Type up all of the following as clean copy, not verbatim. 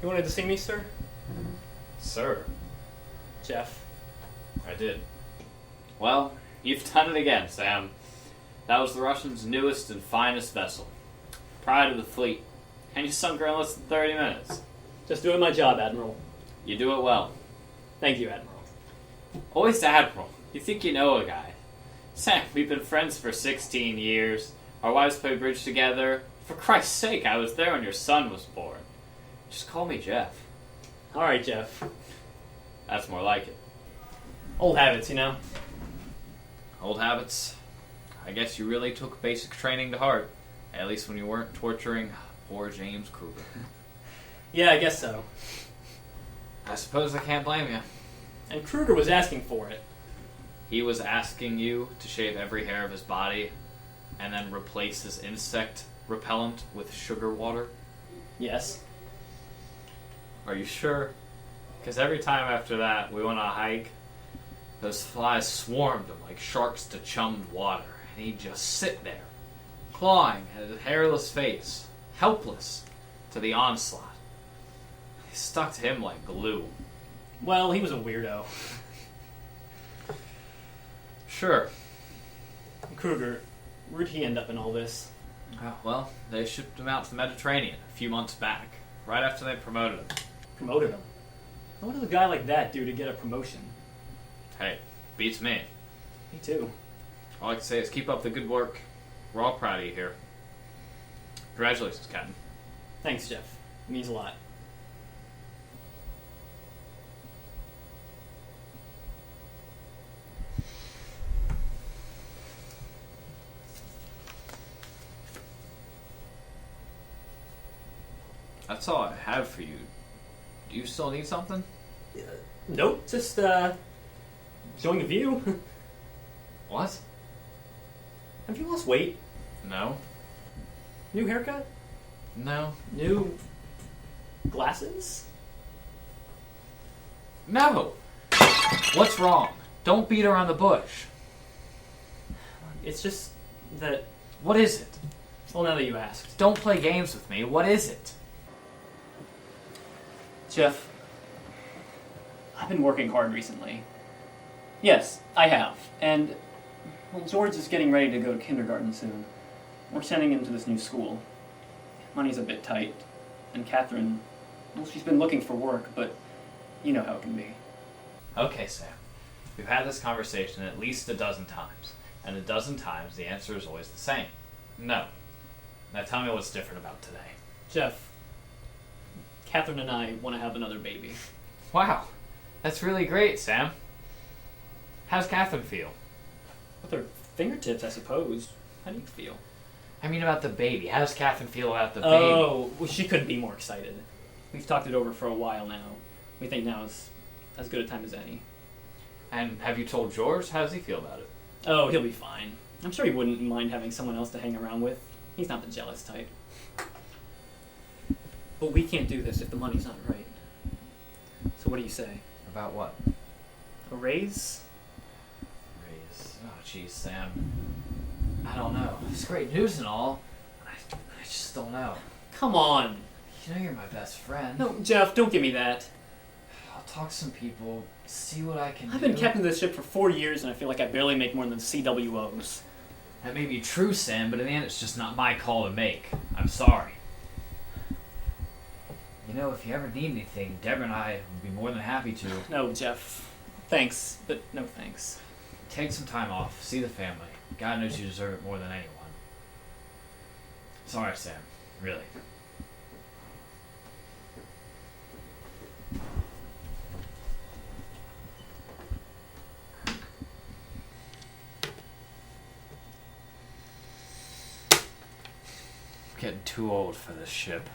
You wanted to see me, sir? Sir? Jeff. I did. Well, you've done it again, Sam. That was the Russians' newest and finest vessel. Pride of the fleet. And you sunk her in less than 30 minutes. Just doing my job, Admiral. You do it well. Thank you, Admiral. Always Admiral. You think you know a guy. Sam, we've been friends for 16 years. Our wives play bridge together. For Christ's sake, I was there when your son was born. Just call me Jeff. Alright, Jeff. That's more like it. Old habits, you know? Old habits. I guess you really took basic training to heart. At least when you weren't torturing poor James Kruger. Yeah, I guess so. I suppose I can't blame you. And Kruger was asking for it. He was asking you to shave every hair of his body and then replace his insect repellent with sugar water? Yes. Are you sure? Because every time after that we went on a hike, those flies swarmed him like sharks to chummed water, and he'd just sit there, clawing at his hairless face, helpless to the onslaught. They stuck to him like glue. Well, he was a weirdo. Sure. Kruger, where'd he end up in all this? Well, they shipped him out to the Mediterranean a few months back, right after they promoted him. Promoted him? What does a guy like that do to get a promotion? Hey, beats me. Me too. All I can say is keep up the good work. We're all proud of you here. Congratulations, Captain. Thanks, Jeff. It means a lot. That's all I have for you. Do you still need something? Nope, just, showing the view. What? Have you lost weight? No. New haircut? No. New glasses? No! What's wrong? Don't beat around the bush. It's just that... What is it? Well, now that you asked. Don't play games with me. What is it? Jeff, I've been working hard recently. Yes, I have. And, well, George is getting ready to go to kindergarten soon. We're sending him to this new school. Money's a bit tight. And Catherine, well, she's been looking for work, but you know how it can be. Okay, Sam. We've had this conversation at least a dozen times. And a dozen times the answer is always the same. No. Now tell me what's different about today. Jeff, Catherine and I want to have another baby. Wow. That's really great, Sam. How's Catherine feel? With her fingertips, I suppose. How do you feel? I mean about the baby. How does Catherine feel about the baby? Oh, well, she couldn't be more excited. We've talked it over for a while now. We think now is as good a time as any. And have you told George? How does he feel about it? Oh, he'll be fine. I'm sure he wouldn't mind having someone else to hang around with. He's not the jealous type. But we can't do this if the money's not right. So what do you say? About what? A raise? Raise. Oh, jeez, Sam. I don't know. It's great news and all. I just don't know. Come on. You know you're my best friend. No, Jeff, don't give me that. I'll talk to some people, see what I can do. I've been captain of this ship for 4 years, and I feel like I barely make more than CWOs. That may be true, Sam, but in the end, it's just not my call to make. I'm sorry. You know, if you ever need anything, Deborah and I would be more than happy to. No, Jeff. Thanks, but no thanks. Take some time off, see the family. God knows you deserve it more than anyone. Sorry, Sam. Really. I'm getting too old for this ship.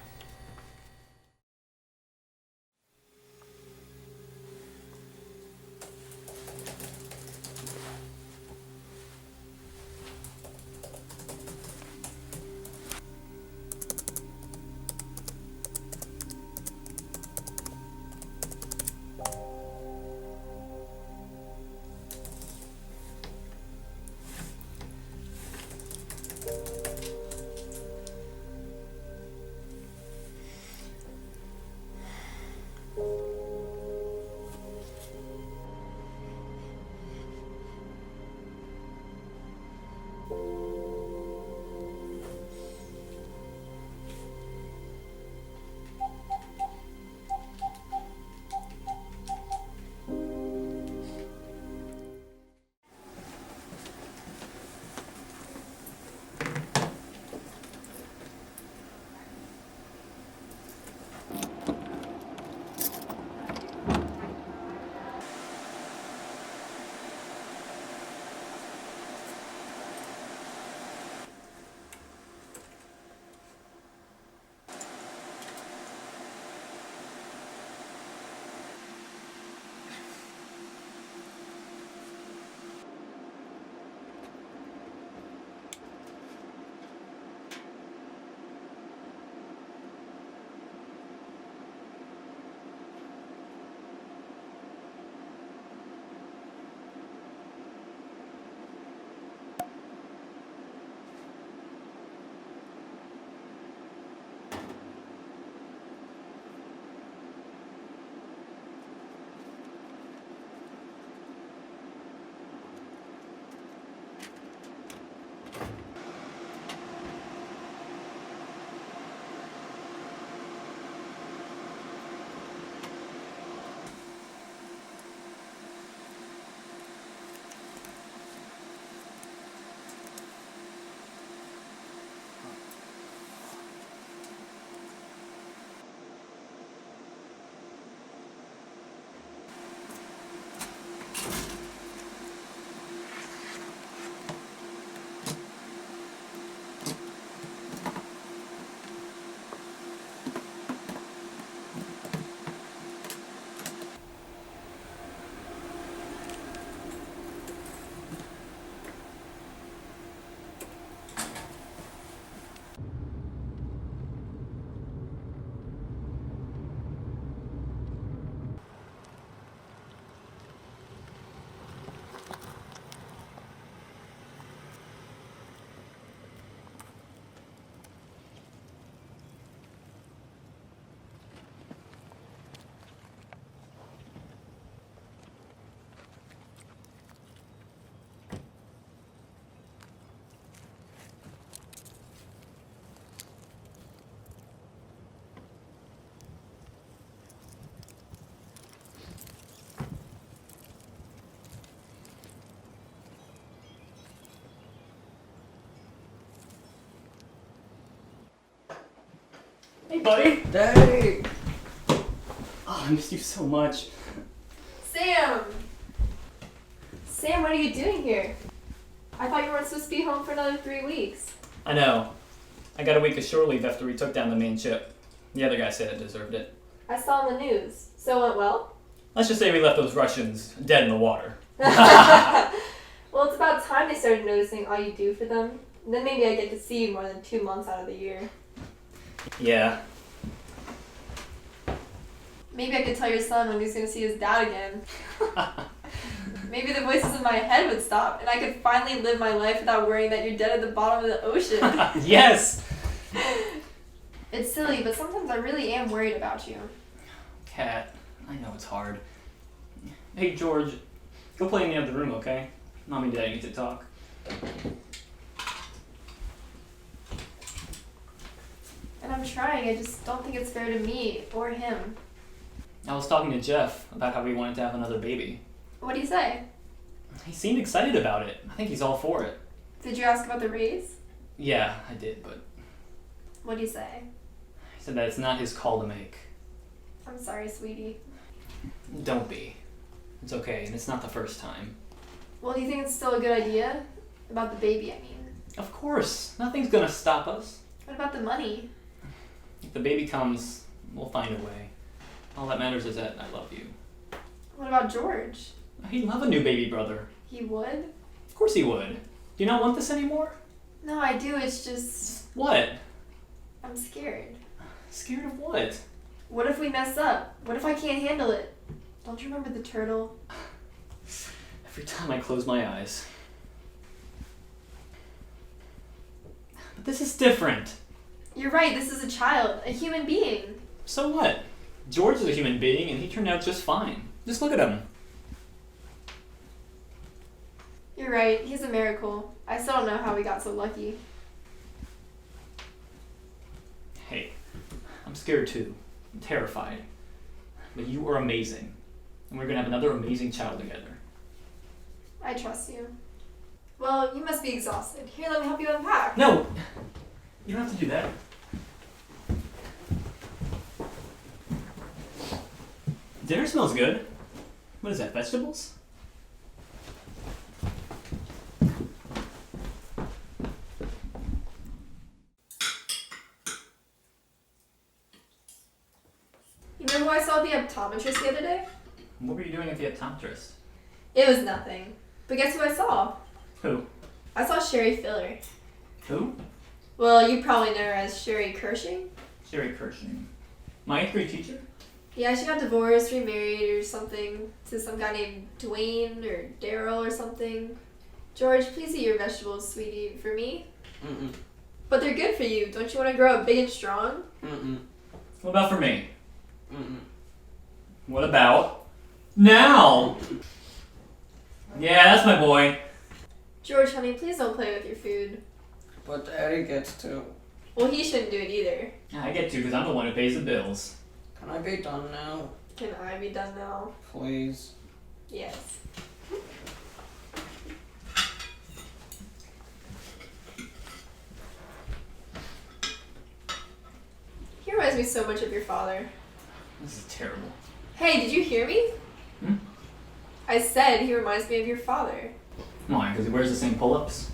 Hey, buddy. Hey! Oh, I missed you so much. Sam! Sam, what are you doing here? I thought you weren't supposed to be home for another 3 weeks. I know. I got a week of shore leave after we took down the main ship. The other guy said I deserved it. I saw in the news. So it went well? Let's just say we left those Russians dead in the water. Well, it's about time they started noticing all you do for them. And then maybe I get to see you more than 2 months out of the year. Yeah. Maybe I could tell your son when he's going to see his dad again. Maybe the voices in my head would stop, and I could finally live my life without worrying that you're dead at the bottom of the ocean. Yes! It's silly, but sometimes I really am worried about you. Kat, I know it's hard. Hey, George, go play in the other room, okay? Mom and Dad need to talk. And I'm trying, I just don't think it's fair to me or him. I was talking to Jeff about how we wanted to have another baby. What do you say? He seemed excited about it. I think he's all for it. Did you ask about the raise? Yeah, I did, but What do you say? he said that it's not his call to make. I'm sorry, sweetie. Don't be. It's okay, and it's not the first time. Well, do you think it's still a good idea? About the baby, I mean. Of course, nothing's gonna stop us. What about the money? If the baby comes, we'll find a way. All that matters is that I love you. What about George? He'd love a new baby brother. He would? Of course he would. Do you not want this anymore? No, I do, it's just... What? I'm scared. Scared of what? What if we mess up? What if I can't handle it? Don't you remember the turtle? Every time I close my eyes. But this is different. You're right, this is a child, a human being. So what? George is a human being and he turned out just fine. Just look at him. You're right, he's a miracle. I still don't know how we got so lucky. Hey, I'm scared too. I'm terrified. But you are amazing. And we're gonna have another amazing child together. I trust you. Well, you must be exhausted. Here, let me help you unpack. No! You don't have to do that. Dinner smells good. What is that, vegetables? You remember who I saw at the optometrist the other day? What were you doing at the optometrist? It was nothing. But guess who I saw? Who? I saw Sherry Filler. Who? Well, you probably know her as Sherry Kershing. Sherry Kirschning. My 8th grade teacher? Yeah, she got divorced, remarried, or something to some guy named Dwayne or Daryl or something. George, please eat your vegetables, sweetie, for me. Mm-mm. But they're good for you. Don't you want to grow up big and strong? Mm-mm. What about for me? Mm-mm. What about now? Yeah, that's my boy. George, honey, please don't play with your food. But Daddy gets to. Well, he shouldn't do it either. I get to because I'm the one who pays the bills. Can I be done now? Can I be done now? Please. Yes. He reminds me so much of your father. This is terrible. Hey, did you hear me? Hmm? I said he reminds me of your father. Why? Because he wears the same pull-ups?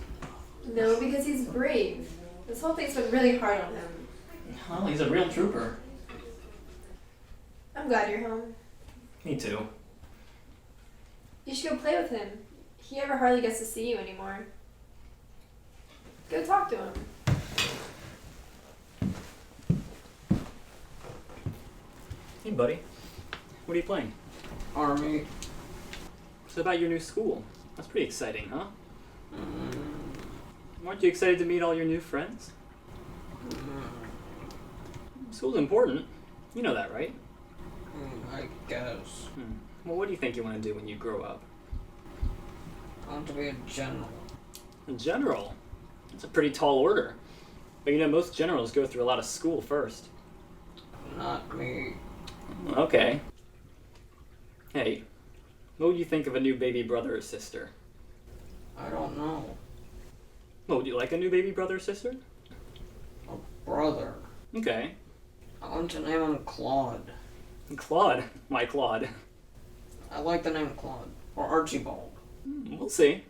No, because he's brave. This whole thing's been really hard on him. Well, he's a real trooper. I'm glad you're home. Me too. You should go play with him. He ever hardly gets to see you anymore. Go talk to him. Hey, buddy. What are you playing? Army. So about your new school. That's pretty exciting, huh? Weren't you excited to meet all your new friends? School's important. You know that, right? I guess. Well, what do you think you want to do when you grow up? I want to be a general. A general? That's a pretty tall order. But you know, most generals go through a lot of school first. Not me. Okay. Hey, what would you think of a new baby brother or sister? I don't know. Well, would you like a new baby brother or sister? A brother. Okay. I want to name him Claude. Claude. Why Claude? I like the name Claude. Or Archibald. We'll see.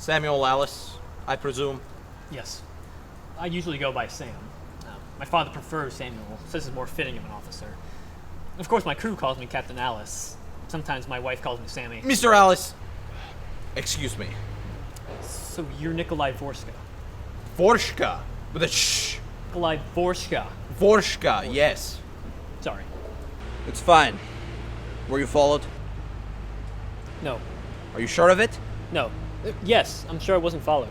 Samuel Alice, I presume. Yes. I usually go by Sam. My father prefers Samuel, says it's more fitting of an officer. Of course, my crew calls me Captain Alice. Sometimes my wife calls me Sammy. Mr. Alice, excuse me. So you're Nikolai Vorska. Vorshka, with a shh. Nikolai Vorska. Vorshka, yes. Sorry. It's fine. Were you followed? No. Are you sure of it? No. Yes, I'm sure I wasn't followed.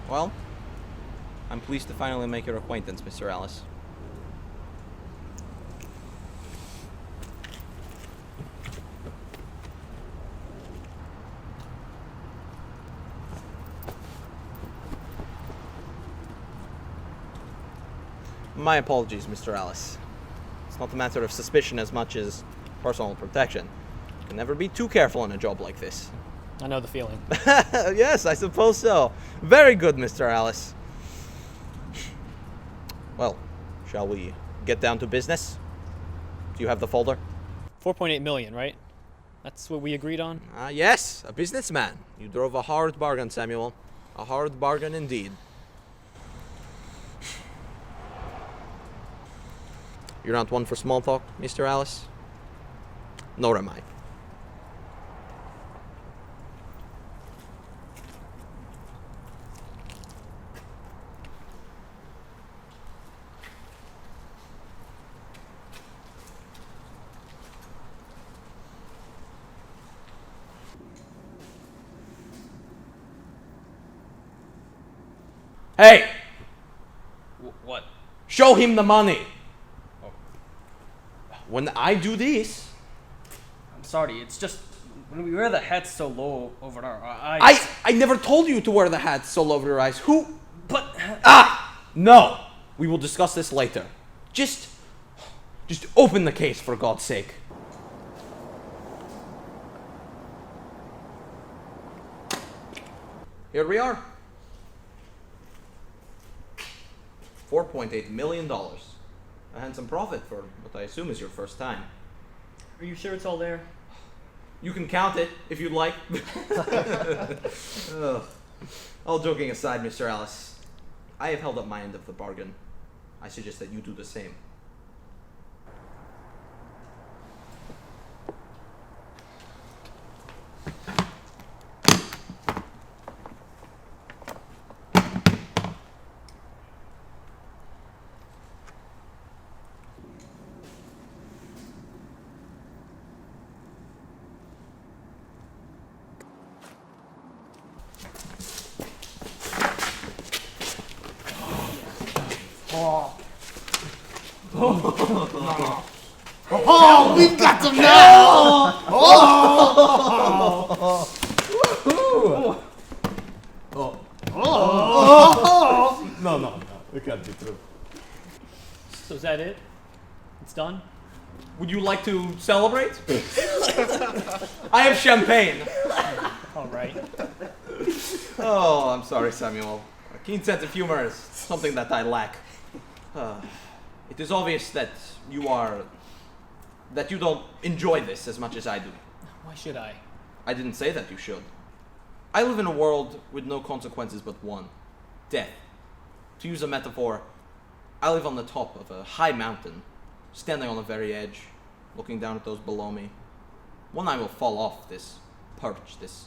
Well, I'm pleased to finally make your acquaintance, Mr. Alice. My apologies, Mr. Alice. It's not a matter of suspicion as much as personal protection. You can never be too careful in a job like this. I know the feeling. Yes, I suppose so. Very good, Mr. Alice. Well, shall we get down to business? Do you have the folder? 4.8 million, right? That's what we agreed on? Yes, a businessman. You drove a hard bargain, Samuel. A hard bargain indeed. You're not one for small talk, Mr. Alice? Nor am I. Hey! What? Show him the money! When I do this, I'm sorry, it's just when we wear the hats so low over our eyes. I never told you to wear the hat so low over your eyes. Who? But No! We will discuss this later. Just open the case for God's sake. Here we are. $4.8 million. A handsome profit for what I assume is your first time. Are you sure it's all there? You can count it if you'd like. Ugh. All joking aside, Mr. Alice, I have held up my end of the bargain. I suggest that you do the same. Oh, we've got them now! No, it can't be true. So is that it? It's done? Would you like to celebrate? I have champagne. All right. Oh, I'm sorry, Samuel. A keen sense of humor is something that I lack. It is obvious that you don't enjoy this as much as I do. Why should I? I didn't say that you should. I live in a world with no consequences but one: death. To use a metaphor, I live on the top of a high mountain, standing on the very edge, looking down at those below me. When I will fall off this perch, this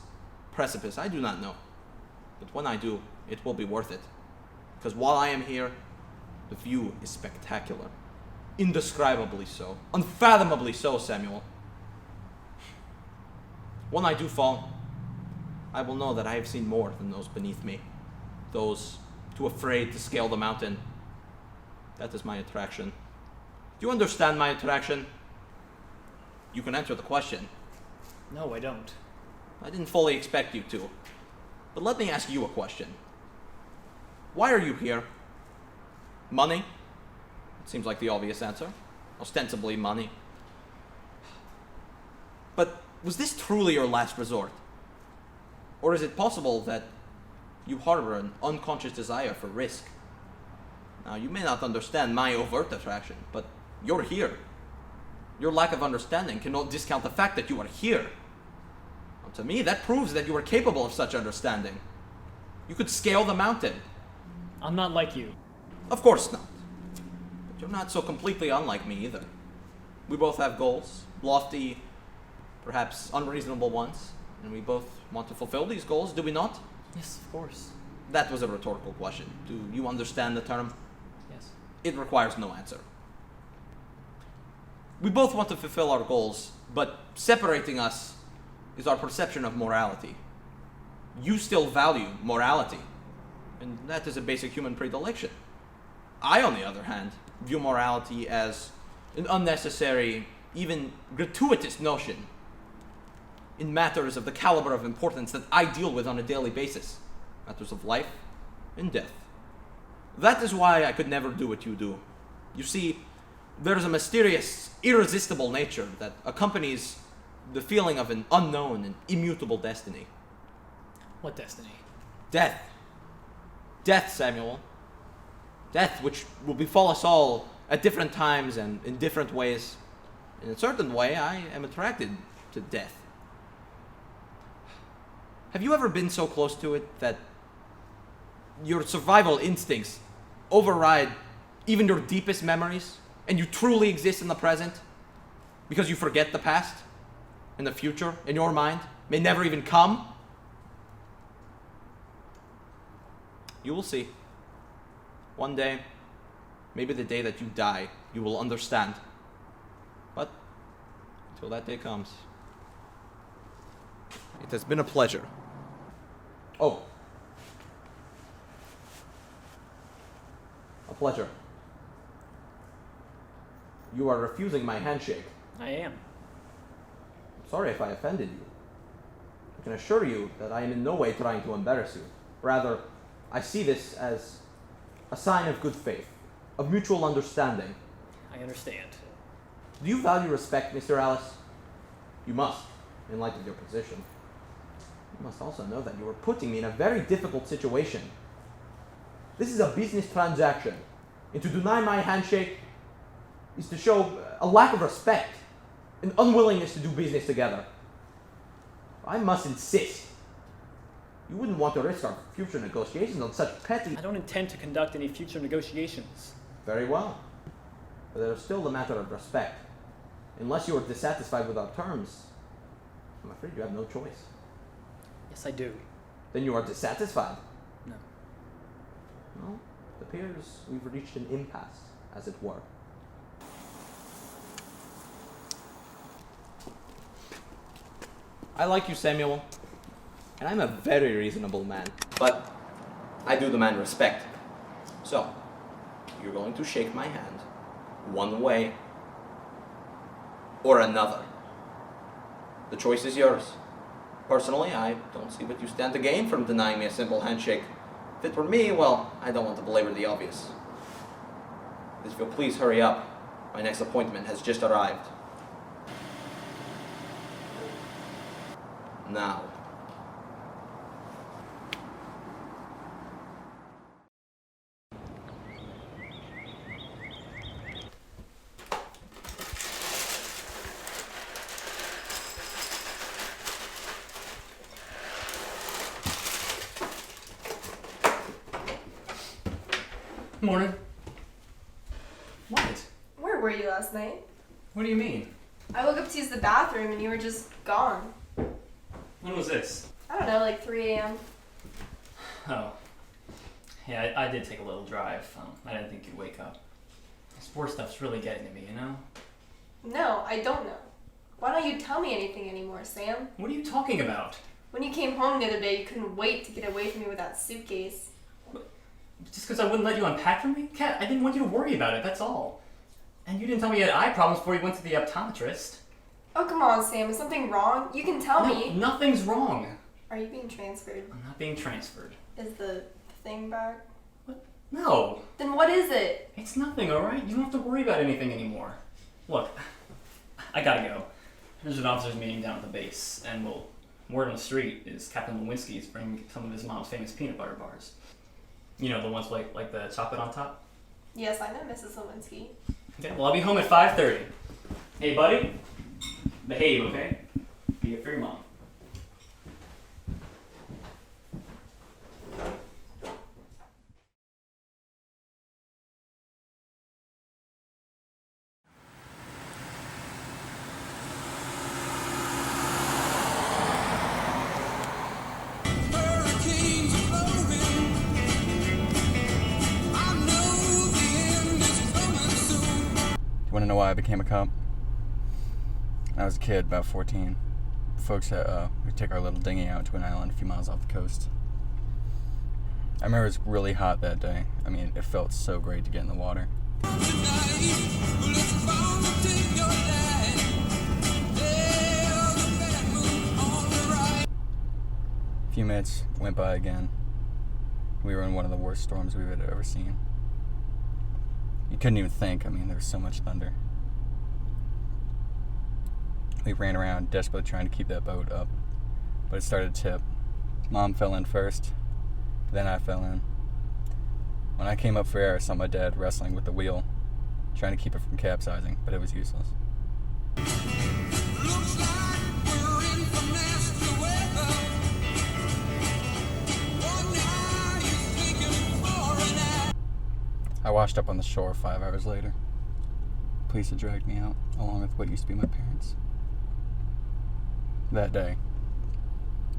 precipice, I do not know. But when I do, it will be worth it. Because while I am here, the view is spectacular. Indescribably so. Unfathomably so, Samuel. When I do fall, I will know that I have seen more than those beneath me. Those too afraid to scale the mountain. That is my attraction. Do you understand my attraction? You can answer the question. No, I don't. I didn't fully expect you to. But let me ask you a question. Why are you here? Money? It seems like the obvious answer. Ostensibly money. But was this truly your last resort? Or is it possible that you harbor an unconscious desire for risk? Now, you may not understand my overt attraction, but you're here. Your lack of understanding cannot discount the fact that you are here. On To me, that proves that you are capable of such understanding. You could scale the mountain. I'm not like you. Of course not. But you're not so completely unlike me either. We both have goals, lofty, perhaps unreasonable ones, and we both want to fulfill these goals, do we not? Yes, of course. That was a rhetorical question. Do you understand the term? Yes. It requires no answer. We both want to fulfill our goals, but separating us is our perception of morality. You still value morality, and that is a basic human predilection. I, on the other hand, view morality as an unnecessary, even gratuitous notion in matters of the caliber of importance that I deal with on a daily basis. Matters of life and death. That is why I could never do what you do. You see, there is a mysterious, irresistible nature that accompanies the feeling of an unknown and immutable destiny. What destiny? Death. Death, Samuel. Death, which will befall us all at different times and in different ways. In a certain way, I am attracted to death. Have you ever been so close to it that your survival instincts override even your deepest memories, and you truly exist in the present because you forget the past and the future in your mind may never even come? You will see. One day, maybe the day that you die, you will understand. But until that day comes, it has been a pleasure. Oh. A pleasure. You are refusing my handshake. I am. Sorry if I offended you. I can assure you that I am in no way trying to embarrass you. Rather, I see this as a sign of good faith, of mutual understanding. I understand. Do you value respect, Mr. Alice? You must, in light of your position. You must also know that you are putting me in a very difficult situation. This is a business transaction, and to deny my handshake is to show a lack of respect, an unwillingness to do business together. I must insist. You wouldn't want to risk our future negotiations on such petty... I don't intend to conduct any future negotiations. Very well. But there is still the matter of respect. Unless you are dissatisfied with our terms, I'm afraid you have no choice. Yes, I do. Then you are dissatisfied. No. Well, it appears we've reached an impasse, as it were. I like you, Samuel, and I'm a very reasonable man. But I do demand respect. So, you're going to shake my hand one way or another. The choice is yours. Personally, I don't see what you stand to gain from denying me a simple handshake. If it were me, well, I don't want to belabor the obvious. If you'll please hurry up, my next appointment has just arrived. Now. Morning. What? Where were you last night? What do you mean? I woke up to use the bathroom and you were just gone. When was this? I don't know, like 3 a.m. Oh. Yeah, I did take a little drive. I didn't think you'd wake up. Sports stuff's really getting to me, you know? No, I don't know. Why don't you tell me anything anymore, Sam? What are you talking about? When you came home the other day, you couldn't wait to get away from me with that suitcase. Just because I wouldn't let you unpack for me? Kat, I didn't want you to worry about it, that's all. And you didn't tell me you had eye problems before you went to the optometrist. Oh, come on, Sam. Is something wrong? You can tell me. Nothing's wrong. Are you being transferred? I'm not being transferred. Is the thing back? No. Then what is it? It's nothing, alright? You don't have to worry about anything anymore. Look, I gotta go. There's an officers meeting down at the base, and word on the street is Captain Lewinsky's bringing some of his mom's famous peanut butter bars. You know, the ones like the chocolate on top? Yes, I know Mrs. Lewinsky. Okay, well, I'll be home at 5:30. Hey, buddy. Behave, okay? Be it for your mom. to know why I became a cop? When I was a kid, about 14. Folks, we'd take our little dinghy out to an island a few miles off the coast. I remember it was really hot that day. I mean, it felt so great to get in the water. A few minutes went by again. We were in one of the worst storms we had ever seen. You couldn't even think. I mean, there was so much thunder. We ran around desperately trying to keep that boat up, but it started to tip. Mom fell in first, then I fell in. When I came up for air, I saw my dad wrestling with the wheel, trying to keep it from capsizing, but it was useless. I washed up on the shore 5 hours later. Police had dragged me out, along with what used to be my parents. That day,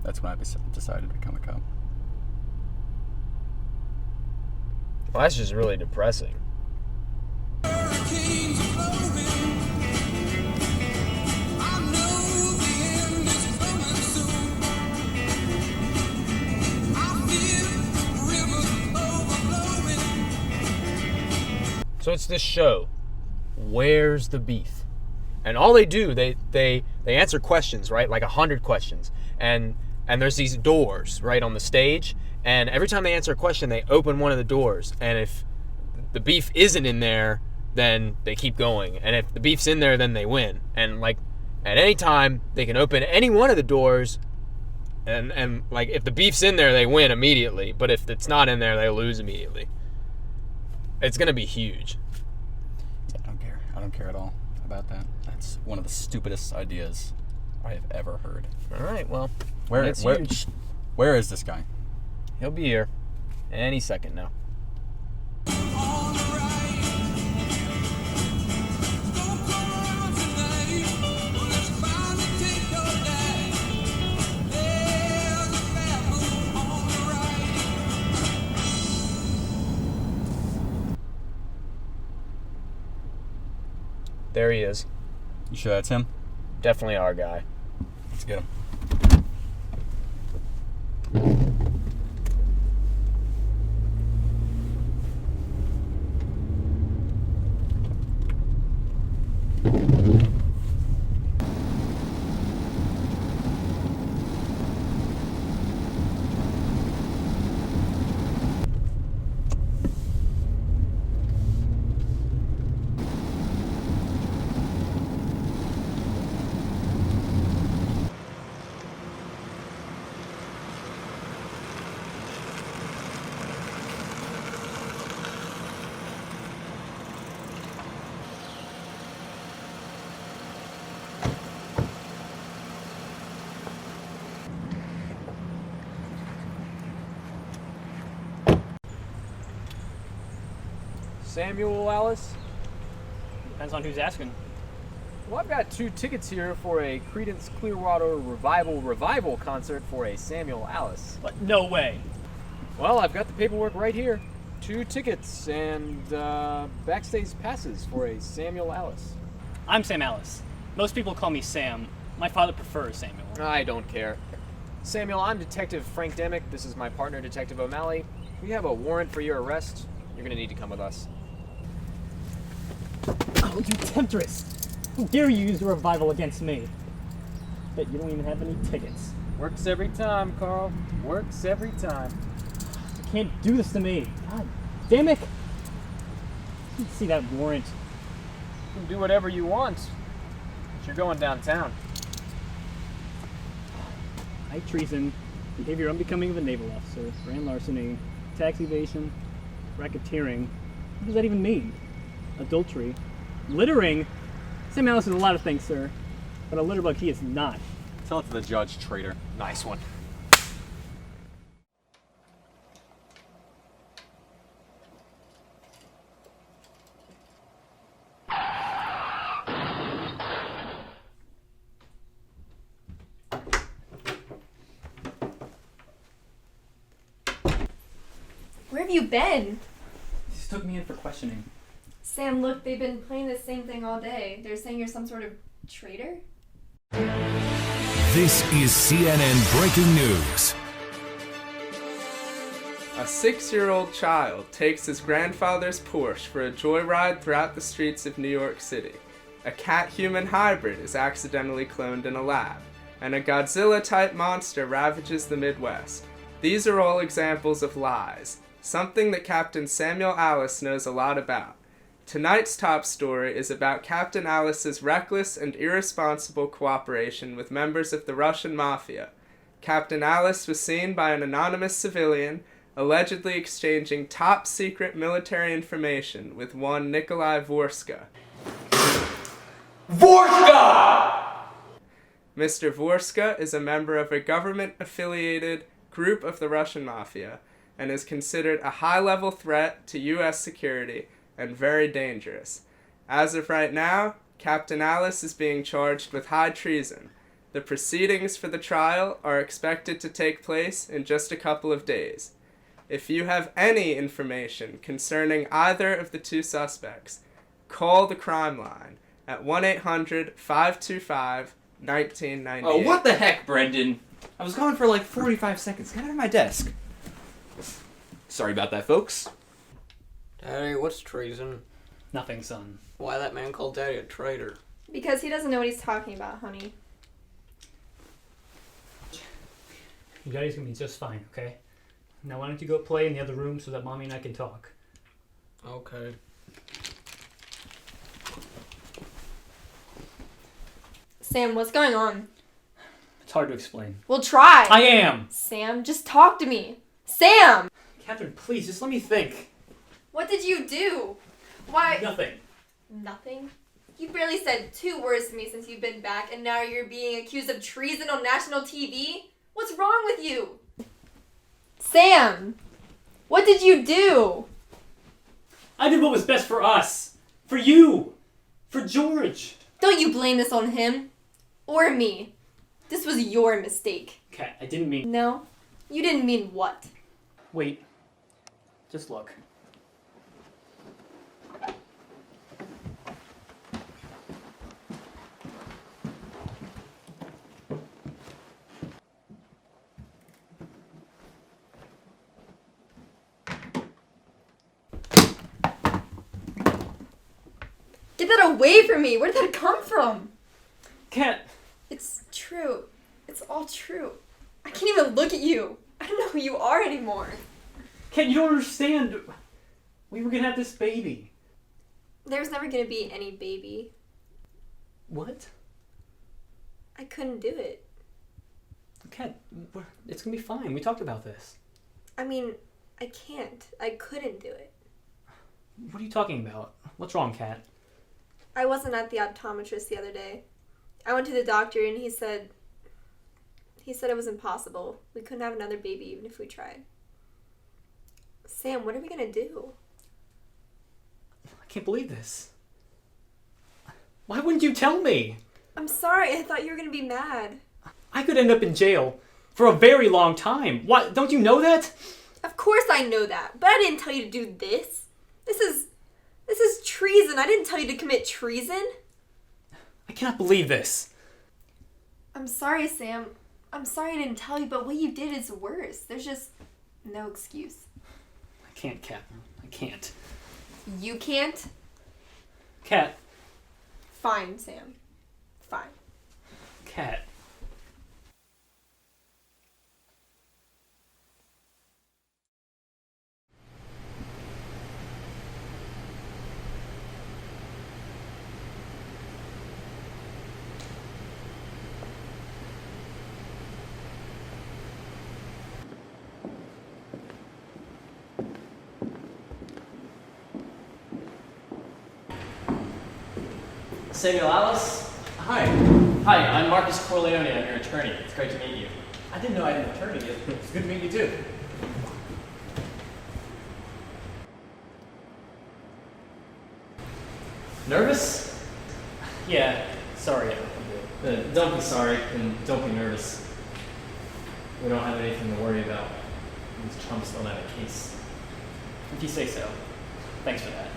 that's when I decided to become a cop. Well, that's just really depressing. So it's this show, Where's the Beef? And all they do, they answer questions, right? Like 100 questions. And there's these doors, right, on the stage. And every time they answer a question, they open one of the doors. And if the beef isn't in there, then they keep going. And if the beef's in there, then they win. And like at any time, they can open any one of the doors. And like if the beef's in there, they win immediately. But if it's not in there, they lose immediately. It's going to be huge. Yeah, I don't care at all about that. That's one of the stupidest ideas I have ever heard. All right, well, Where huge. Where is this guy? He'll be here any second now. There he is. You sure that's him? Definitely our guy. Let's get him. Samuel Alice? Depends on who's asking. Well, I've got 2 tickets here for a Creedence Clearwater Revival concert for a Samuel Alice. But no way. Well, I've got the paperwork right here. 2 tickets and backstage passes for a Samuel Alice. I'm Sam Alice. Most people call me Sam. My father prefers Samuel. I don't care. Samuel, I'm Detective Frank Demick. This is my partner, Detective O'Malley. We have a warrant for your arrest. You're going to need to come with us. Oh, you temptress! How dare you use a revival against me? Bet you don't even have any tickets. Works every time, Carl. Works every time. You can't do this to me. God damn it! You see that warrant. You can do whatever you want. But you're going downtown. High treason, behavior unbecoming of a naval officer, grand larceny, tax evasion, racketeering. What does that even mean? Adultery, littering. Sam Alice is a lot of things, sir, but a litterbug he is not. Tell it to the judge, traitor. Nice one. Where have you been? He just took me in for questioning. Sam, look, they've been playing the same thing all day. They're saying you're some sort of traitor? This is CNN Breaking News. A 6-year-old child takes his grandfather's Porsche for a joyride throughout the streets of New York City. A cat-human hybrid is accidentally cloned in a lab, and a Godzilla-type monster ravages the Midwest. These are all examples of lies, something that Captain Samuel Alice knows a lot about. Tonight's top story is about Captain Alice's reckless and irresponsible cooperation with members of the Russian mafia. Captain Alice was seen by an anonymous civilian allegedly exchanging top-secret military information with one Nikolai Vorska. Vorska! Mr. Vorska is a member of a government-affiliated group of the Russian mafia and is considered a high-level threat to U.S. security and very dangerous. As of right now, Captain Alice is being charged with high treason. The proceedings for the trial are expected to take place in just a couple of days. If you have any information concerning either of the two suspects, call the crime line at 1-800-525-1998. Oh, what the heck, Brendan? I was gone for like 45 seconds. Get out of my desk. Sorry about that, folks. Daddy, what's treason? Nothing, son. Why that man called Daddy a traitor? Because he doesn't know what he's talking about, honey. Your daddy's gonna be just fine, okay? Now why don't you go play in the other room so that Mommy and I can talk? Okay. Sam, what's going on? It's hard to explain. Well, try. I am! Sam, just talk to me. Sam! Catherine, please, just let me think. What did you do? Why? Nothing. Nothing? You barely said 2 words to me since you've been back, and now you're being accused of treason on national TV? What's wrong with you? Sam! What did you do? I did what was best for us. For you. For George. Don't you blame this on him. Or me. This was your mistake. Kat, I didn't mean... No? You didn't mean what? Wait. Just look. Get that away from me! Where did that come from? Kat! It's true. It's all true. I can't even look at you. I don't know who you are anymore. Kat, you don't understand. We were gonna have this baby. There's never gonna be any baby. What? I couldn't do it. Kat, it's gonna be fine. We talked about this. I mean, I can't. I couldn't do it. What are you talking about? What's wrong, Kat? I wasn't at the optometrist the other day. I went to the doctor and he said it was impossible. We couldn't have another baby even if we tried. Sam, what are we gonna do? I can't believe this. Why wouldn't you tell me? I'm sorry. I thought you were gonna be mad. I could end up in jail for a very long time. What? Don't you know that? Of course I know that, but I didn't tell you to do this. This is treason. I didn't tell you to commit treason. I cannot believe this. I'm sorry, Sam. I'm sorry I didn't tell you, but what you did is worse. There's just no excuse. I can't, Kat. I can't. You can't? Kat. Fine, Sam. Fine. Kat. Samuel Alice? Hi. Hi, I'm Marcus Corleone. I'm your attorney. It's great to meet you. I didn't know I had an attorney. It's good to meet you too. Nervous? Yeah. Sorry. Don't be sorry and don't be nervous. We don't have anything to worry about. These chumps don't have a case. If you say so. Thanks for that.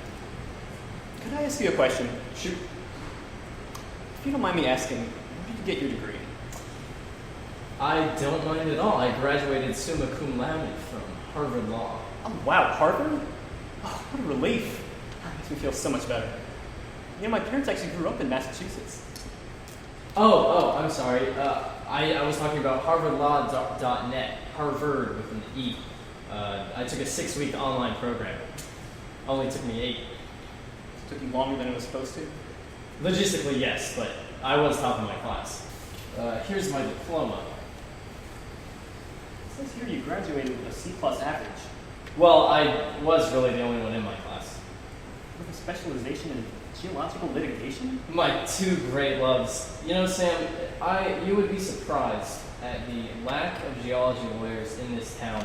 Could I ask you a question? Shoot. If you don't mind me asking, where did you get your degree? I don't mind at all. I graduated summa cum laude from Harvard Law. Oh, wow, Harvard? Oh, what a relief. That makes me feel so much better. You know, my parents actually grew up in Massachusetts. Oh, I'm sorry. I was talking about harvardlaw.net. Harvard with an E. I took a 6-week online program. Only took me 8. It took you longer than it was supposed to? Logistically, yes, but I was top of my class. Here's my diploma. It says here you graduated with a C+ average. Well, I was really the only one in my class. With a specialization in geological litigation? My 2 great loves. You know, Sam, you would be surprised at the lack of geology lawyers in this town.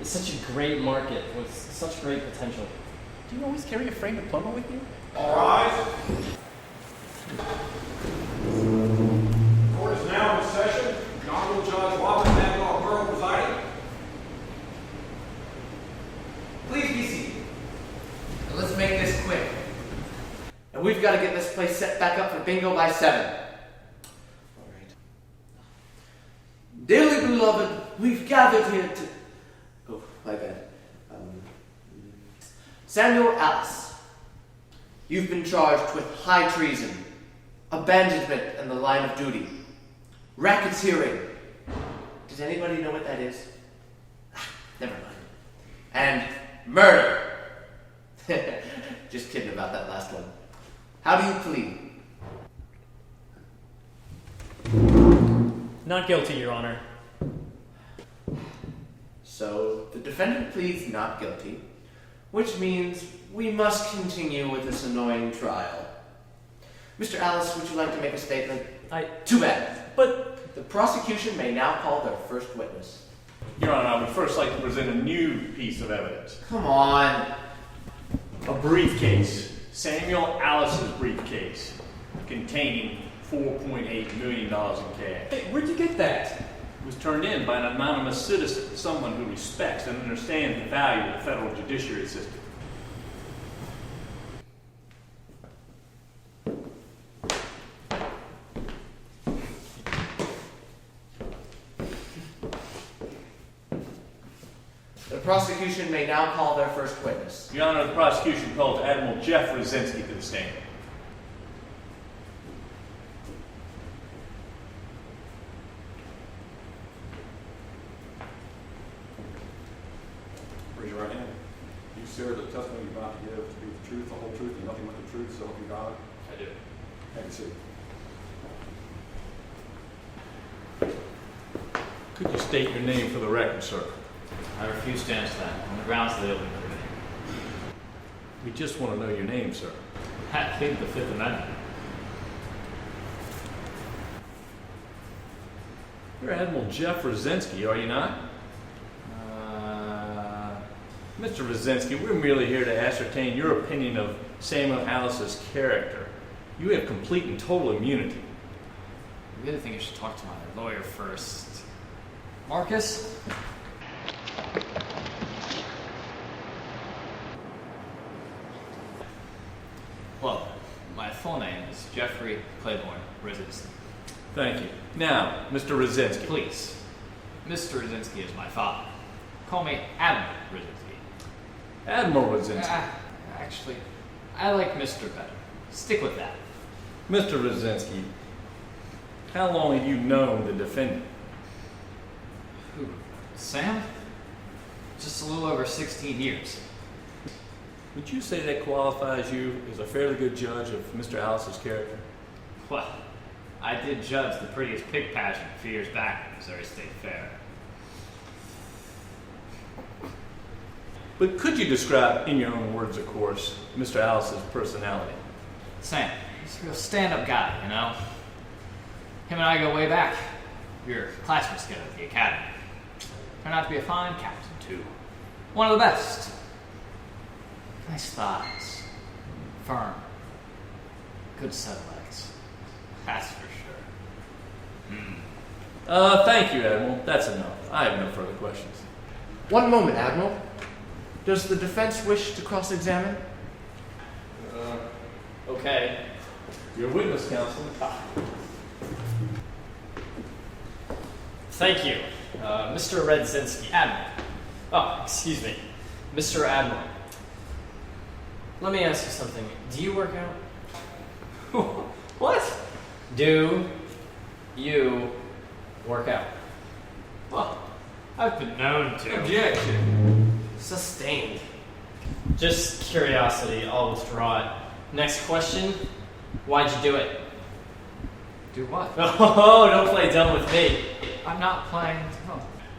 It's such a great market with such great potential. Do you always carry a framed diploma with you? All rise. Court is now in session. The Honorable Judge Robert Manuel Burrow presiding. Please be seated. Now let's make this quick. And we've got to get this place set back up for bingo by 7. All right. Dearly beloved, we've gathered here to... Oh, my bad. Samuel Alice, you've been charged with high treason, abandonment in the line of duty, racketeering. Does anybody know what that is? Never mind. And murder. Just kidding about that last one. How do you plead? Not guilty, Your Honor. So, the defendant pleads not guilty, which means we must continue with this annoying trial. Mr. Alice, would you like to make a statement? Too bad. But the prosecution may now call their first witness. Your Honor, I would first like to present a new piece of evidence. Come on. A briefcase. Samuel Alice's briefcase. Containing $4.8 million in cash. Hey, where'd you get that? It was turned in by an anonymous citizen, someone who respects and understands the value of the federal judiciary system. The prosecution may now call their first witness. Your Honor, the prosecution calls Admiral Jeff Rosinski to the stand. Raise your right hand. You swear that the testimony you're about to give to be the truth, the whole truth, and nothing but the truth, so help you God? I do. Have a seat. Could you state your name for the record, sir? I refuse to answer that on the grounds of the open committee. We just want to know your name, sir. I plead the Fifth Amendment. You're Admiral Jeff Rosinski, are you not? Mr. Rosinski, we're merely here to ascertain your opinion of Samuel Alice's character. You have complete and total immunity. I really think I should talk to my lawyer first. Marcus? Well, my full name is Jeffrey Claiborne Rosinski. Thank you. Now, Mr. Rosinski. Please. Mr. Rosinski is my father. Call me Admiral Rosinski. Admiral Rosinski. Actually, I like Mr. better. Stick with that. Mr. Rosinski, how long have you known the defendant? Who? Sam? Just a little over 16 years. Would you say that qualifies you as a fairly good judge of Mr. Alice's character? Well, I did judge the prettiest pig pageant a few years back at Missouri State Fair. But could you describe, in your own words, of course, Mr. Alice's personality? Sam, he's a real stand-up guy, you know? Him and I go way back. We were classmates together at the academy. Turned out to be a fine captain, too. One of the best. Nice thighs. Firm. Good set of legs. That's for sure. Thank you, Admiral. That's enough. I have no further questions. One moment, Admiral. Does the defense wish to cross-examine? Okay. Your witness, counsel. Thank you. Mr. Redzinski. Admiral. Oh, excuse me. Mr. Admiral. Let me ask you something. Do you work out? What? Do you work out? Well, I've been known to. objection. Sustained. Just curiosity, I'll withdraw it. Next question. Why'd you do it? Do what? Oh, don't play dumb with me. I'm not playing.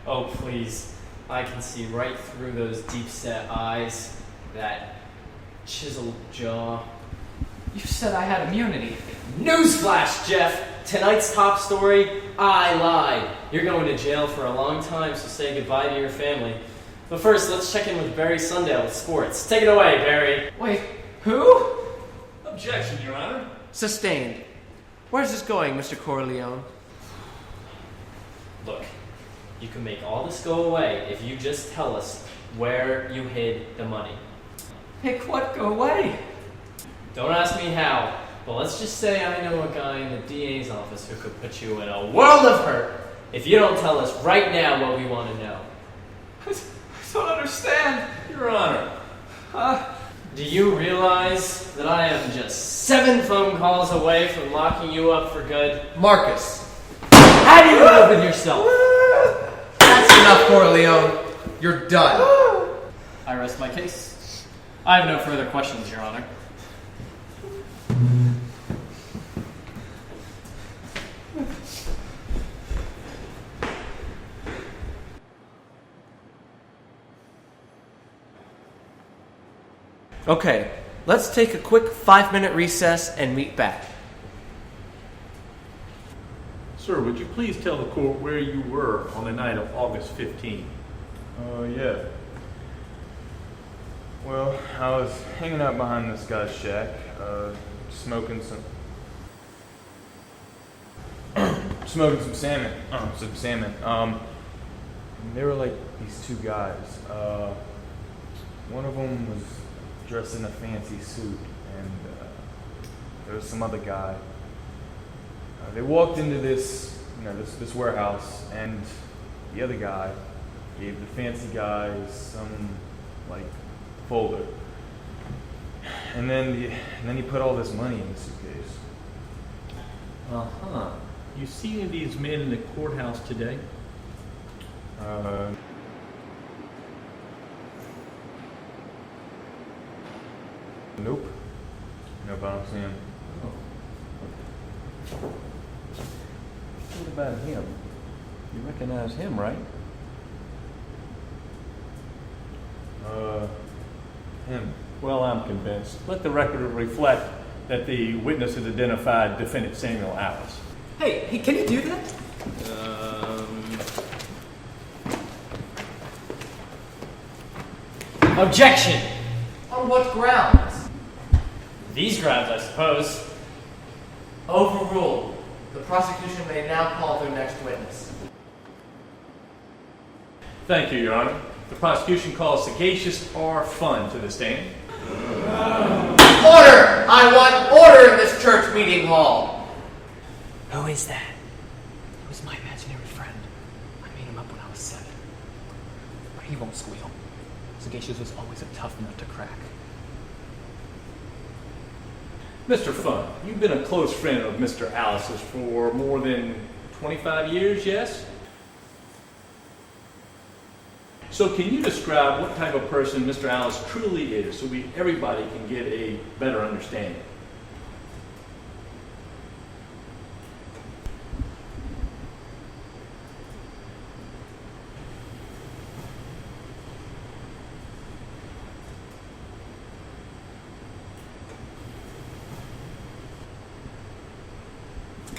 Oh, please. I can see right through those deep-set eyes, that chiseled jaw. You said I had immunity. Newsflash, Jeff! Tonight's top story, I lied. You're going to jail for a long time, so say goodbye to your family. But first, let's check in with Barry Sundale with sports. Take it away, Barry. Wait, who? Objection, Your Honor. Sustained. Where's this going, Mr. Corleone? Look, you can make all this go away if you just tell us where you hid the money. Make what go away? Don't ask me how, but let's just say I know a guy in the DA's office who could put you in a world of hurt if you don't tell us right now what we want to know. I don't understand. Your Honor. Do you realize that I am just 7 phone calls away from locking you up for good? Marcus. How do you live with yourself? That's enough, Corleone. You're done. I rest my case. I have no further questions, Your Honor. Okay, let's take a quick 5-minute recess and meet back. Sir, would you please tell the court where you were on the night of August 15? Yeah. Well, I was hanging out behind this guy's shack, smoking some salmon. They were like these 2 guys. One of them was dressed in a fancy suit, and there was some other guy. They walked into this warehouse, and the other guy gave the fancy guy some folder, and then he put all this money in the suitcase. Uh-huh. You see any of these men in the courthouse today? Nope. Nope, I don't see him. What about him? You recognize him, right? Him. Well, I'm convinced. Let the record reflect that the witness has identified defendant Samuel Alice. Hey, can you do that? Objection! On what grounds? These grounds, I suppose. Overruled. The prosecution may now call their next witness. Thank you, Your Honor. The prosecution calls Sagacious R. Fun to the stand. Order! I want order in this church meeting hall. Who is that? It was my imaginary friend. I made him up when I was 7. But he won't squeal. Sagacious was always a tough nut to crack. Mr. Fun, you've been a close friend of Mr. Alice's for more than 25 years, yes? So can you describe what type of person Mr. Alice truly is so everybody can get a better understanding?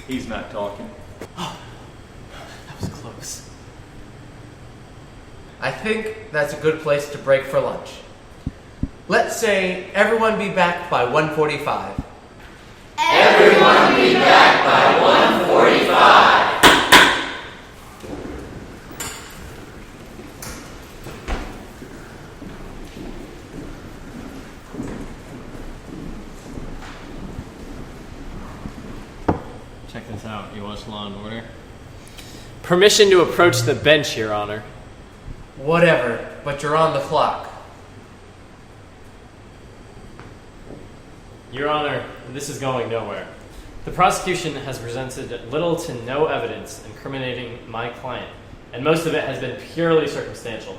He's not talking. Oh, that was close. I think that's a good place to break for lunch. Let's say everyone be back by 1:45. Everyone be back by 1:45. Check this out. You watch Law and Order? Permission to approach the bench, Your Honor. Whatever, but you're on the clock. Your Honor, this is going nowhere. The prosecution has presented little to no evidence incriminating my client, and most of it has been purely circumstantial.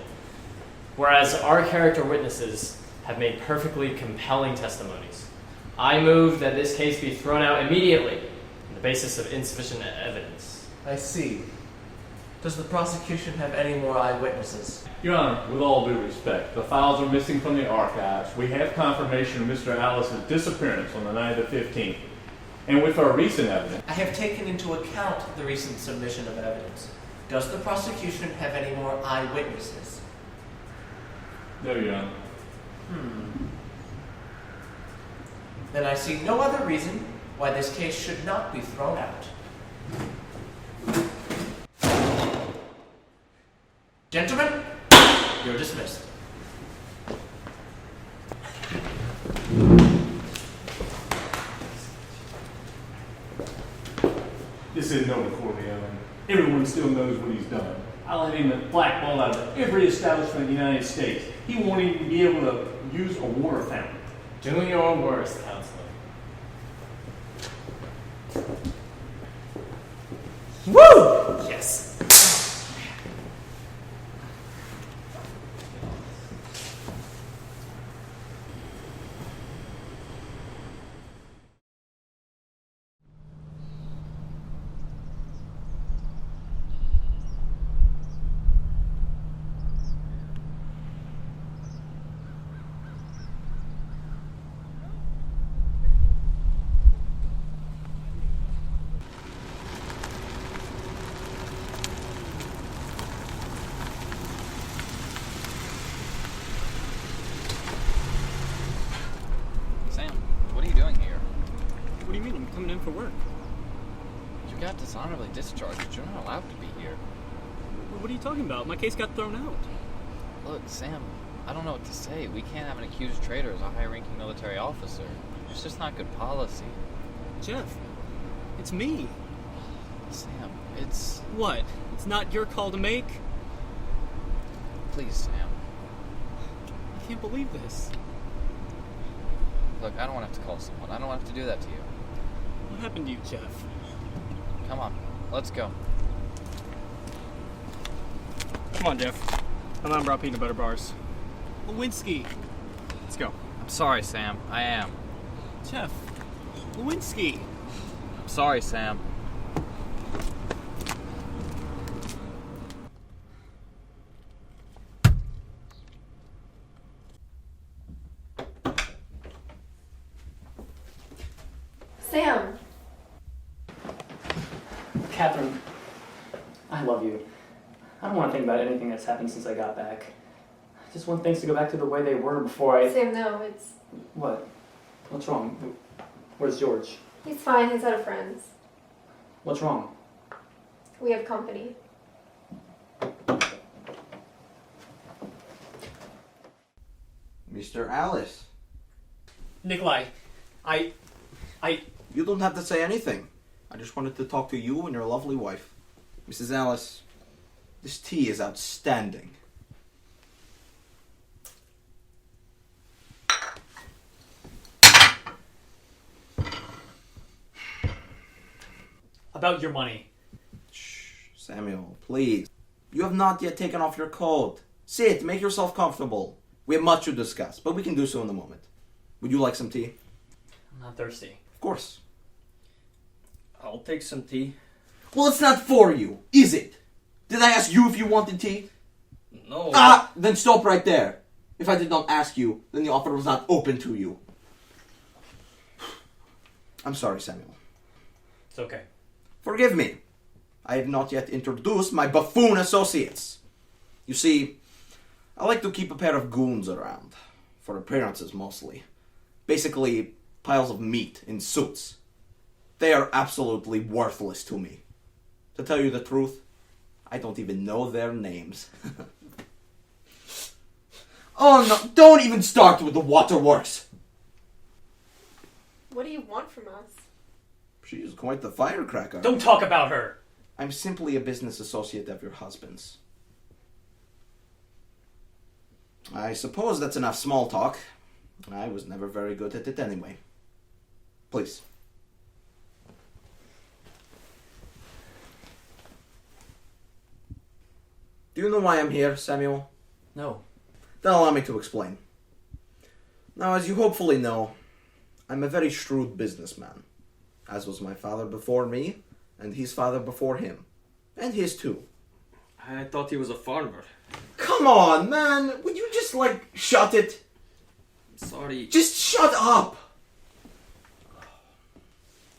Whereas our character witnesses have made perfectly compelling testimonies. I move that this case be thrown out immediately on the basis of insufficient evidence. I see. Does the prosecution have any more eyewitnesses? Your Honor, with all due respect, the files are missing from the archives. We have confirmation of Mr. Alice's disappearance on the night of the 15th. And with our recent evidence... I have taken into account the recent submission of evidence. Does the prosecution have any more eyewitnesses? No, Your Honor. Then I see no other reason why this case should not be thrown out. Gentlemen, you're dismissed. This isn't over, Corleone. Everyone still knows what he's done. I'll have him blackballed out of every establishment in the United States. He won't even be able to use a water fountain. Do your worst, counselor. Woo! Yes. Sam, what are you doing here? What do you mean? I'm coming in for work. You got dishonorably discharged. You're not allowed to be here. What are you talking about? My case got thrown out. Look, Sam, I don't know what to say. We can't have an accused traitor as a high-ranking military officer. It's just not good policy. Jeff, it's me. Sam, it's... What? It's not your call to make? Please, Sam. I can't believe this. Look, I don't want to have to call someone. I don't want to have to do that to you. What happened to you, Jeff? Come on, let's go. Come on, Jeff. My mom brought peanut butter bars. Lewinsky. Let's go. I'm sorry, Sam. I am. Jeff. Lewinsky. I'm sorry, Sam. Sam. Catherine, I love you. I don't want to think about anything that's happened since I got back. I just want things to go back to the way they were before I... Sam, no, it's... What? What's wrong? Where's George? He's fine. He's out of friends. What's wrong? We have company. Mr. Alice. Nikolai, I... You don't have to say anything. I just wanted to talk to you and your lovely wife. Mrs. Alice, this tea is outstanding. About your money. Shh, Samuel, please. You have not yet taken off your coat. Sit, make yourself comfortable. We have much to discuss, but we can do so in a moment. Would you like some tea? I'm not thirsty. Of course. I'll take some tea. Well, it's not for you, is it? Did I ask you if you wanted tea? No. Ah, then stop right there. If I did not ask you, then the offer was not open to you. I'm sorry, Samuel. It's okay. Forgive me. I have not yet introduced my buffoon associates. You see, I like to keep a pair of goons around. For appearances, mostly. Basically, piles of meat in suits. They are absolutely worthless to me. To tell you the truth, I don't even know their names. Oh no, don't even start with the waterworks! What do you want from us? She's quite the firecracker. Don't talk about her! I'm simply a business associate of your husband's. I suppose that's enough small talk. I was never very good at it anyway. Please. Do you know why I'm here, Samuel? No. Then allow me to explain. Now, as you hopefully know, I'm a very shrewd businessman. As was my father before me, and his father before him. And his too. I thought he was a farmer. Come on, man! Would you just, shut it? Sorry. Just shut up!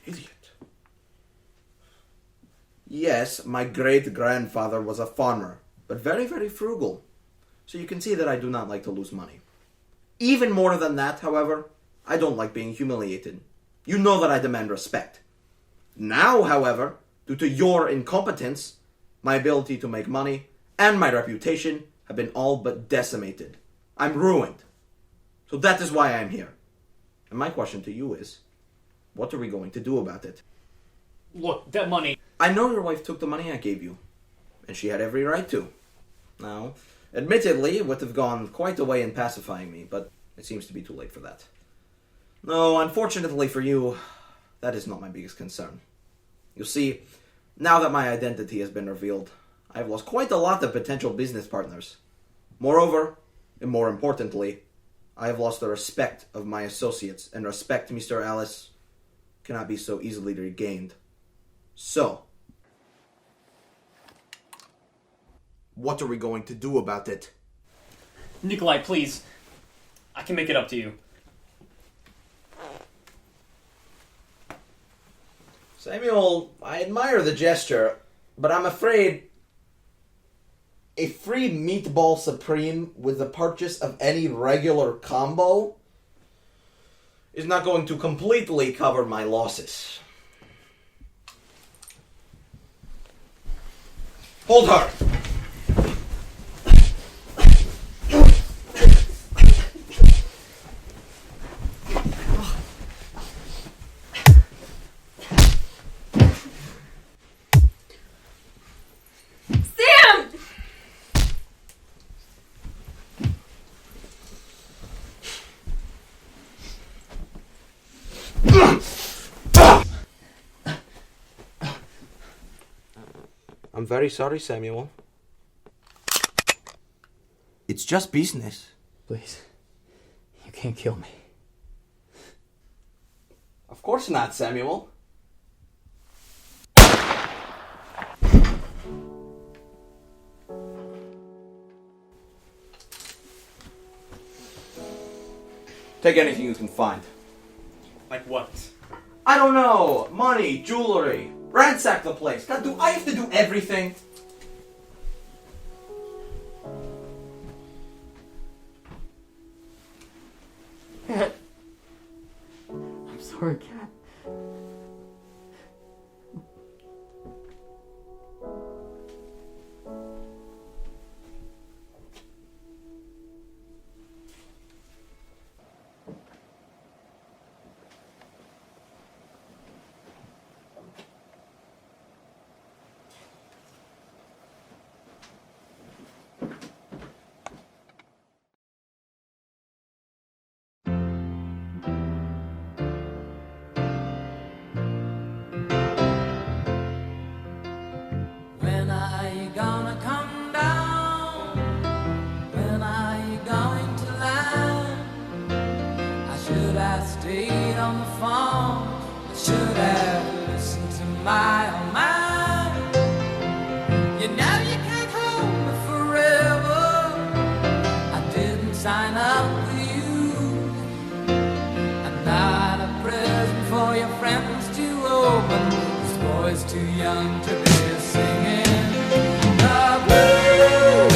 Idiot. Yes, my great-grandfather was a farmer, but very, very frugal. So you can see that I do not like to lose money. Even more than that, however, I don't like being humiliated. You know that I demand respect. Now, however, due to your incompetence, my ability to make money and my reputation have been all but decimated. I'm ruined. So that is why I'm here. And my question to you is, what are we going to do about it? Look, that money... I know your wife took the money I gave you, and she had every right to. Now, admittedly, it would have gone quite a way in pacifying me, but it seems to be too late for that. No, unfortunately for you, that is not my biggest concern. You see, now that my identity has been revealed, I have lost quite a lot of potential business partners. Moreover, and more importantly, I have lost the respect of my associates, and respect, Mr. Alice, cannot be so easily regained. So, what are we going to do about it? Nikolai, please. I can make it up to you. Samuel, I admire the gesture, but I'm afraid a free meatball supreme with the purchase of any regular combo is not going to completely cover my losses. Hold her! I'm very sorry, Samuel. It's just business. Please. You can't kill me. Of course not, Samuel. Take anything you can find. Like what? I don't know. Money, jewelry. Ransack the place. God, do I have to do everything? Cat. I'm sorry, Cat. When are you gonna come down? When are you going to land? I should have stayed on the phone. I should have listened to my own mind. You know you can't hold me forever. I didn't sign up with you. I'm not a present for your friends to open. This boy's too young to be singing the blues.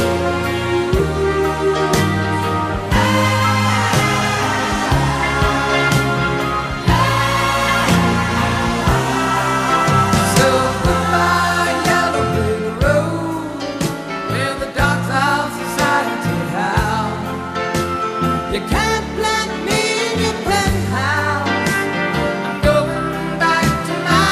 So goodbye, yellow brick road, where the dogs of society howl. You can't plant me in your penthouse. I'm going back to my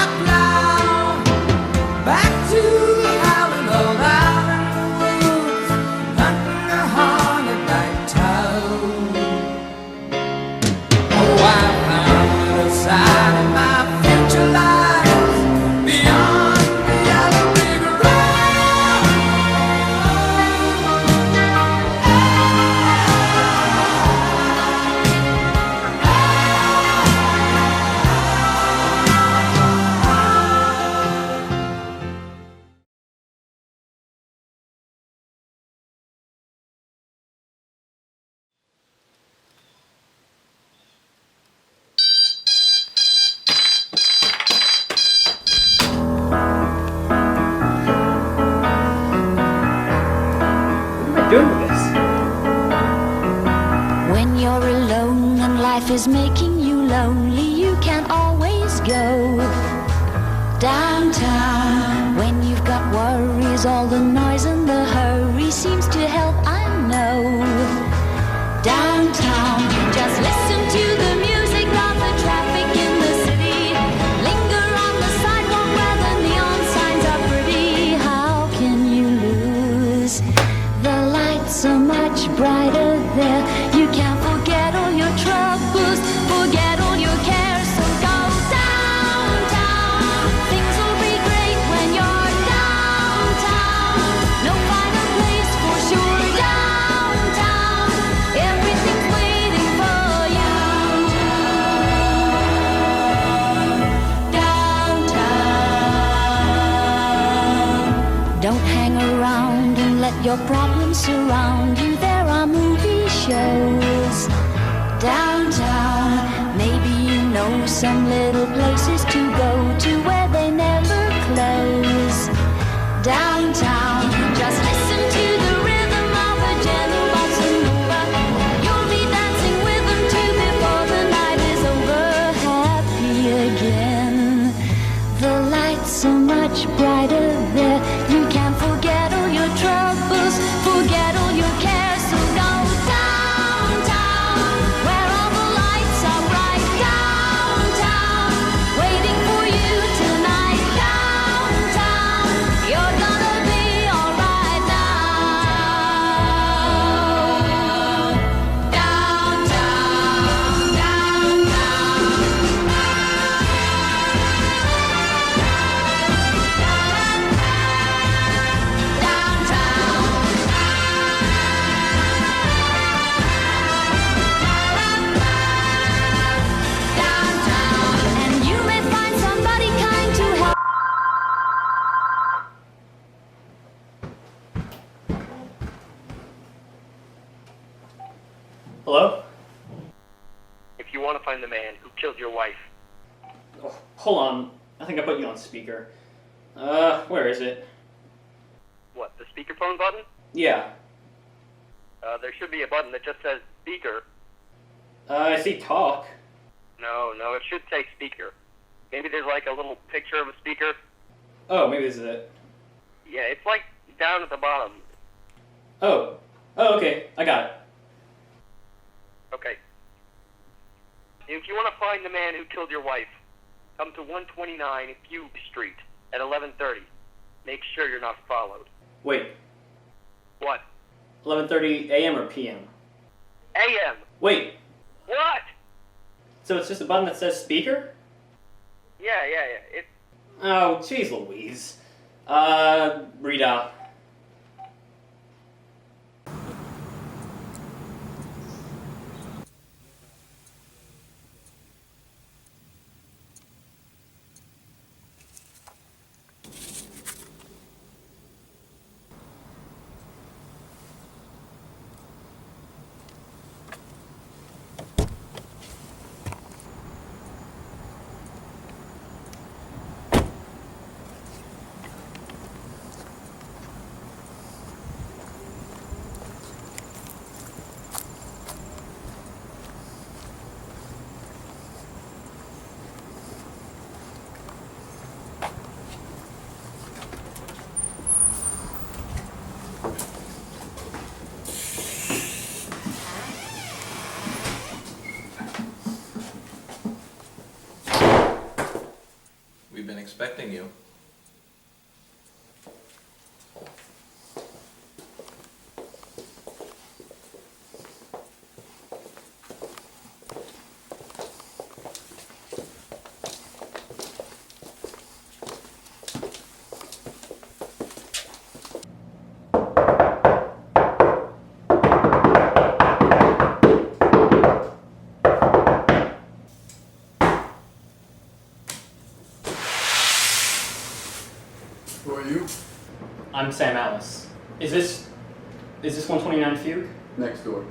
making you lonely, you can always go downtown. When you've got worries, all the noise and the hurry seems to help, I know. Downtown, just listen to the music, not the traffic in the city. Linger on the sidewalk where the neon signs are pretty. How can you lose? The lights are much brighter there. You can't forget all your troubles, forget all your cares. So go downtown. Things will be great when you're downtown. No finer place for sure. Downtown, everything's waiting for you. Downtown. Don't hang around and let your problems surround you. There are movie shows downtown. Maybe you know some little places to go to where they never close. Downtown, just listen to the rhythm of a gentle bossa nova. You'll be dancing with them too before the night is over. Happy again. The lights are much brighter there. You can't forget all your troubles, forget all your cares. So go downtown, where all the lights are bright. Downtown, waiting for you tonight. Downtown, you're gonna be alright now. Downtown, and you may find somebody kind to help. Hello? If you want to find the man who killed your wife, Oh, hold on. I think I put you on speaker. Where is it? what, the speakerphone button? Yeah. There should be a button that just says speaker. I see talk. No, it should say speaker. Maybe there's like a little picture of a speaker. Oh, maybe this is it. Yeah, it's like down at the bottom. Oh. Oh, okay. I got it. Okay. If you want to find the man who killed your wife, come to 129 Fugue Street at 11:30. Make sure you're not followed. Wait. What? 11:30 a.m. or p.m.? AM. Wait. What? So it's just a button that says speaker? Yeah. It's Oh, jeez Louise. Rita. We've been expecting you. Who are you? I'm Sam Alice. Is this 129 Fugue? Next door.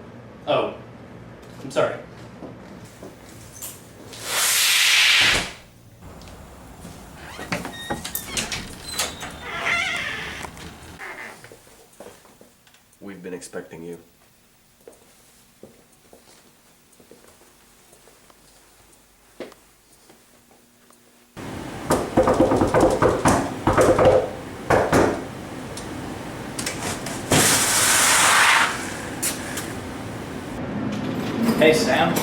Oh. I'm sorry. We've been expecting you. Hey, Sam.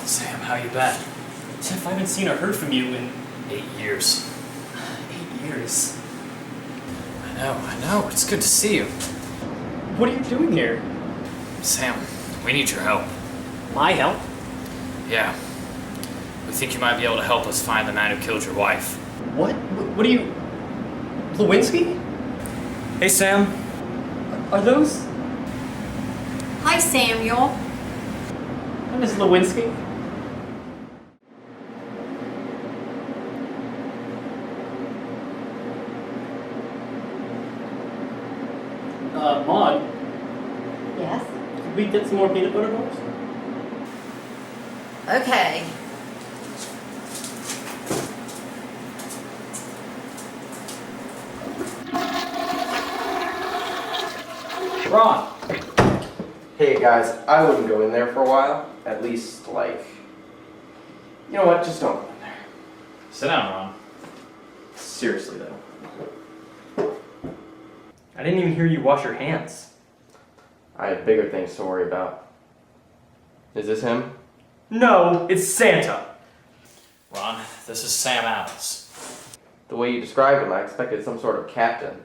Sam, how you been? Jeff, I haven't seen or heard from you in 8 years. 8 years. I know. It's good to see you. What are you doing here? Sam, we need your help. My help? Yeah. We think you might be able to help us find the man who killed your wife. What? What are you... Lewinsky? Hey, Sam. Are those... Hi, Samuel. Hi, Miss Lewinsky. Maud, Yes? could we get some more peanut butter bars? Okay. Ron. Hey guys, I wouldn't go in there for a while. At least, like... You know what? Just don't go in there. Sit down, Ron. Seriously, though. I didn't even hear you wash your hands. I have bigger things to worry about. Is this him? No, it's Santa. Ron, this is Sam Adams. The way you described him, I expected some sort of captain.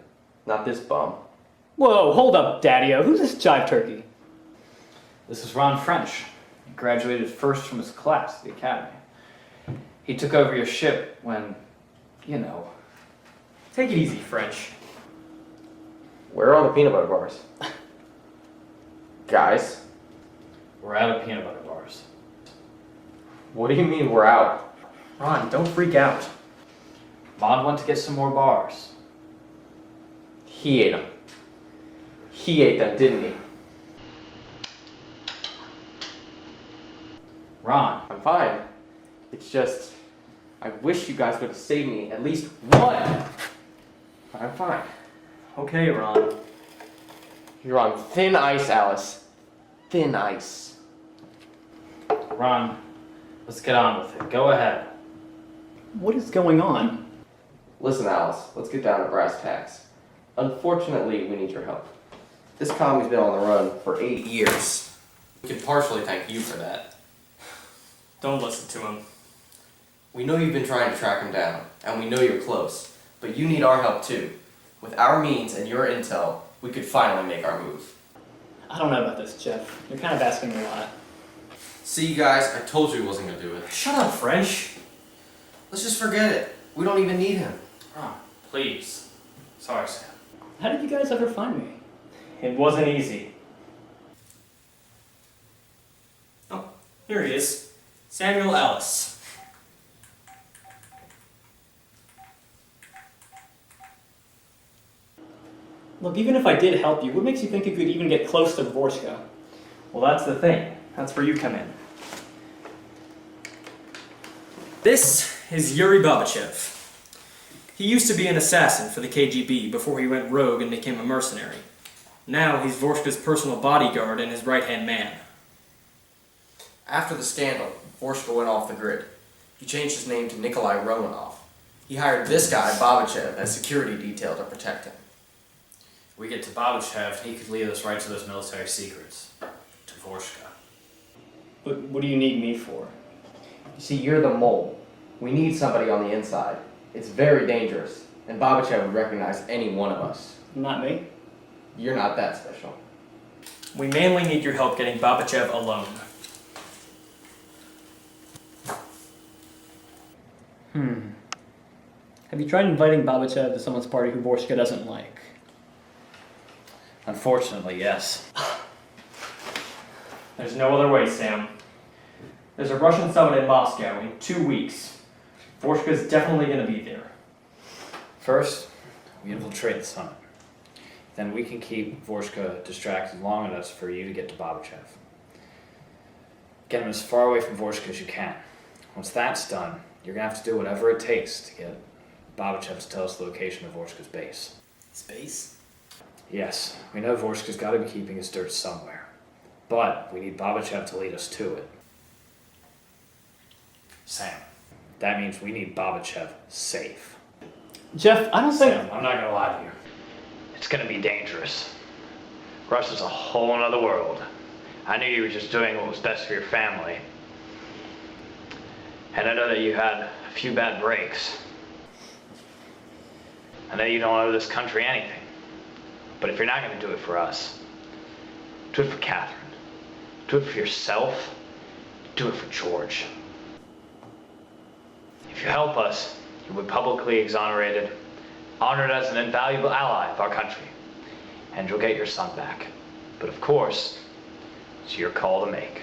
Not this bum. Whoa, hold up, Daddy-O. Who's this jive turkey? This is Ron French. He graduated first from his class at the academy. He took over your ship when, you know. Take it easy, French. Where are all the peanut butter bars? Guys? We're out of peanut butter bars. What do you mean we're out? Ron, don't freak out. Maud went to get some more bars. He ate them. He ate them, didn't he? Ron. I'm fine. It's just... I wish you guys would have saved me at least one. I'm fine. Okay, Ron. You're on thin ice, Alice. Thin ice. Ron, let's get on with it. Go ahead. What is going on? Listen, Alice, let's get down to brass tacks. Unfortunately, we need your help. This commie's been on the run for 8 years. We can partially thank you for that. Don't listen to him. We know you've been trying to track him down, and we know you're close, but you need our help too. With our means and your intel, we could finally make our move. I don't know about this, Jeff. You're kind of asking a lot. See, you guys, I told you he wasn't gonna do it. Shut up, French. Let's just forget it. We don't even need him. Ron, please. Sorry, Sam. How did you guys ever find me? It wasn't easy. Oh, here he is. Samuel Ellis. Look, even if I did help you, what makes you think you could even get close to Dvorska? Well, that's the thing. That's where you come in. This is Yuri Babachev. He used to be an assassin for the KGB before he went rogue and became a mercenary. Now he's Vorska's personal bodyguard and his right-hand man. After the scandal, Vorska went off the grid. He changed his name to Nikolai Romanov. He hired this guy, Babachev, as security detail to protect him. We get to Babachev, he could lead us right to those military secrets. To Vorska. But what do you need me for? You see, you're the mole. We need somebody on the inside. It's very dangerous, and Babachev would recognize any one of us. Not me. You're not that special. We mainly need your help getting Babachev alone. Have you tried inviting Babachev to someone's party who Vorska doesn't like? Unfortunately, yes. There's no other way, Sam. There's a Russian summit in Moscow in 2 weeks. Vorska's definitely going to be there. First, we infiltrate the summit. Then we can keep Vorska distracted long enough for you to get to Babachev. Get him as far away from Vorska as you can. Once that's done, you're going to have to do whatever it takes to get Babachev to tell us the location of Vorska's base. His base? Yes, we know Vorska's got to be keeping his dirt somewhere. But we need Babachev to lead us to it. Sam, that means we need Babachev safe. Jeff, I don't think... Sam, I'm not going to lie to you. It's gonna be dangerous. Russia's a whole nother world. I knew you were just doing what was best for your family. And I know that you had a few bad breaks. I know you don't owe this country anything. But if you're not gonna do it for us, do it for Catherine. Do it for yourself. Do it for George. If you help us, you'll be publicly exonerated, honored as an invaluable ally of our country, and you'll get your son back. But of course, it's your call to make.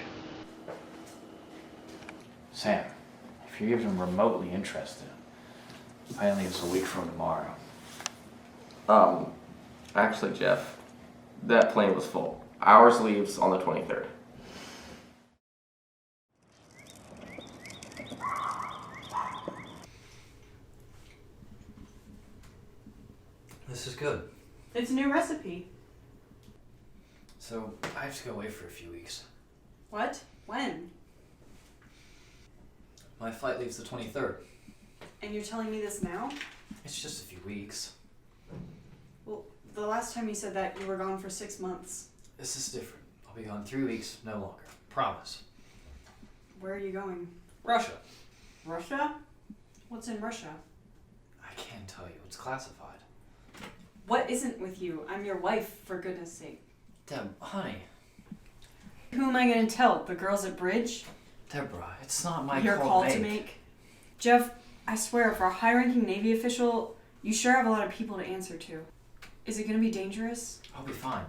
Sam, if you're even remotely interested, I only leaves a week from tomorrow. Actually, Jeff, that plane was full. Ours leaves on the 23rd. This is good. It's a new recipe. So, I have to go away for a few weeks. What? When? My flight leaves the 23rd. And you're telling me this now? It's just a few weeks. Well, the last time you said that, you were gone for 6 months. This is different. I'll be gone 3 weeks, no longer. Promise. Where are you going? Russia. Russia? What's in Russia? I can't tell you. It's classified. What isn't with you? I'm your wife, for goodness sake. Deb, honey. Who am I going to tell? The girls at Bridge? Deborah, it's not my Your call to make? Jeff, I swear, for a high-ranking Navy official, you sure have a lot of people to answer to. Is it going to be dangerous? I'll be fine.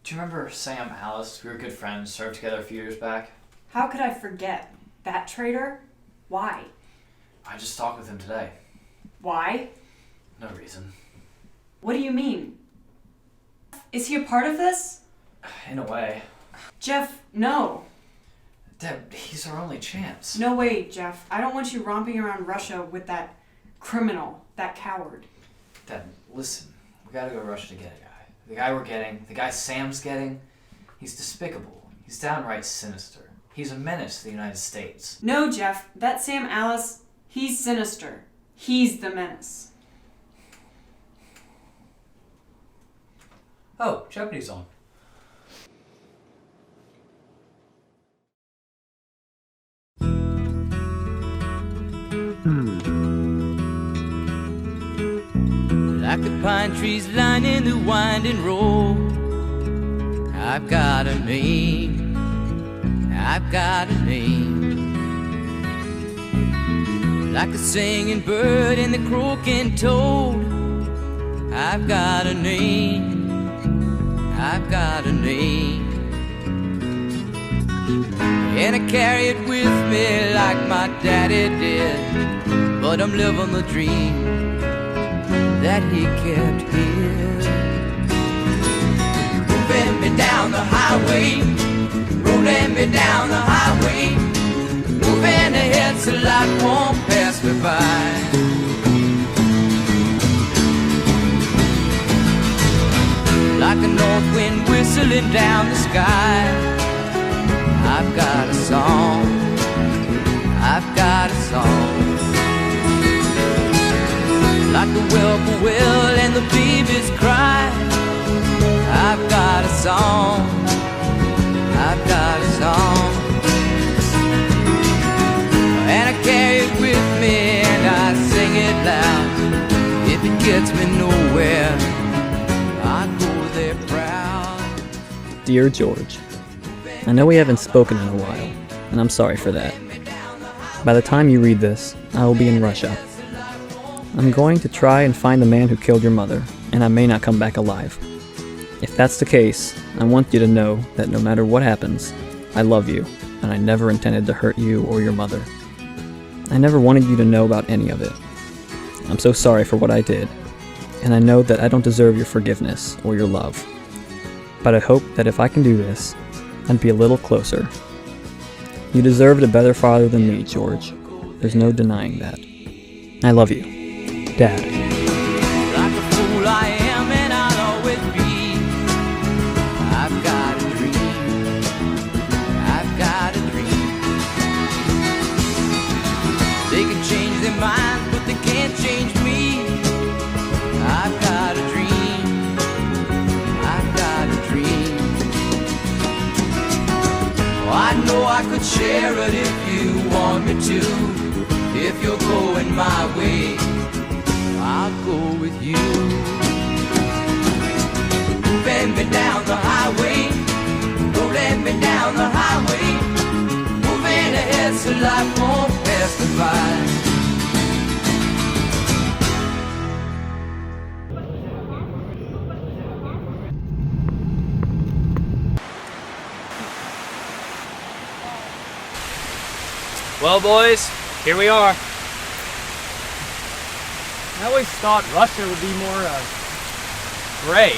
Do you remember Sam Alice? We were good friends, served together a few years back. How could I forget? That traitor? Why? I just talked with him today. Why? No reason. What do you mean? Is he a part of this? In a way. Jeff, no. Deb, he's our only chance. No way, Jeff. I don't want you romping around Russia with that criminal, that coward. Deb, listen. We gotta go to Russia to get a guy. The guy we're getting, the guy Sam's getting, he's despicable. He's downright sinister. He's a menace to the United States. No, Jeff. That Sam Alice, he's sinister. He's the menace. Oh, Jeopardy's on. Like the pine trees lining the winding road, I've got a name, I've got a name. Like a singing bird and the croaking toad, I've got a name, I've got a name. And I carry it with me like my daddy did, but I'm living the dream that he kept here. Moving me down the highway, rolling me down the highway, moving ahead so life won't pass me by. Like a north wind whistling down the sky, I've got a song, I've got a song. Like the whippoorwill and the babies cry, I've got a song, I've got a song. And I carry it with me and I sing it loud. If it gets me nowhere, I go there proud. Dear George, I know we haven't spoken in a while, and I'm sorry for that. By the time you read this, I will be in Russia. I'm going to try and find the man who killed your mother, and I may not come back alive. If that's the case, I want you to know that no matter what happens, I love you, and I never intended to hurt you or your mother. I never wanted you to know about any of it. I'm so sorry for what I did, and I know that I don't deserve your forgiveness or your love. But I hope that if I can do this, I'd be a little closer. You deserved a better father than me, George. There's no denying that. I love you. Dad. Like a fool I am and I'll always be. I've got a dream, I've got a dream. They can change their minds but they can't change me. I've got a dream, I know I could share it if you want me to. If you're going my way, I'll go with you. Moving me down the highway, rolling me down the highway, moving ahead so life won't pass me by. Well, boys, here we are. I always thought Russia would be more, gray.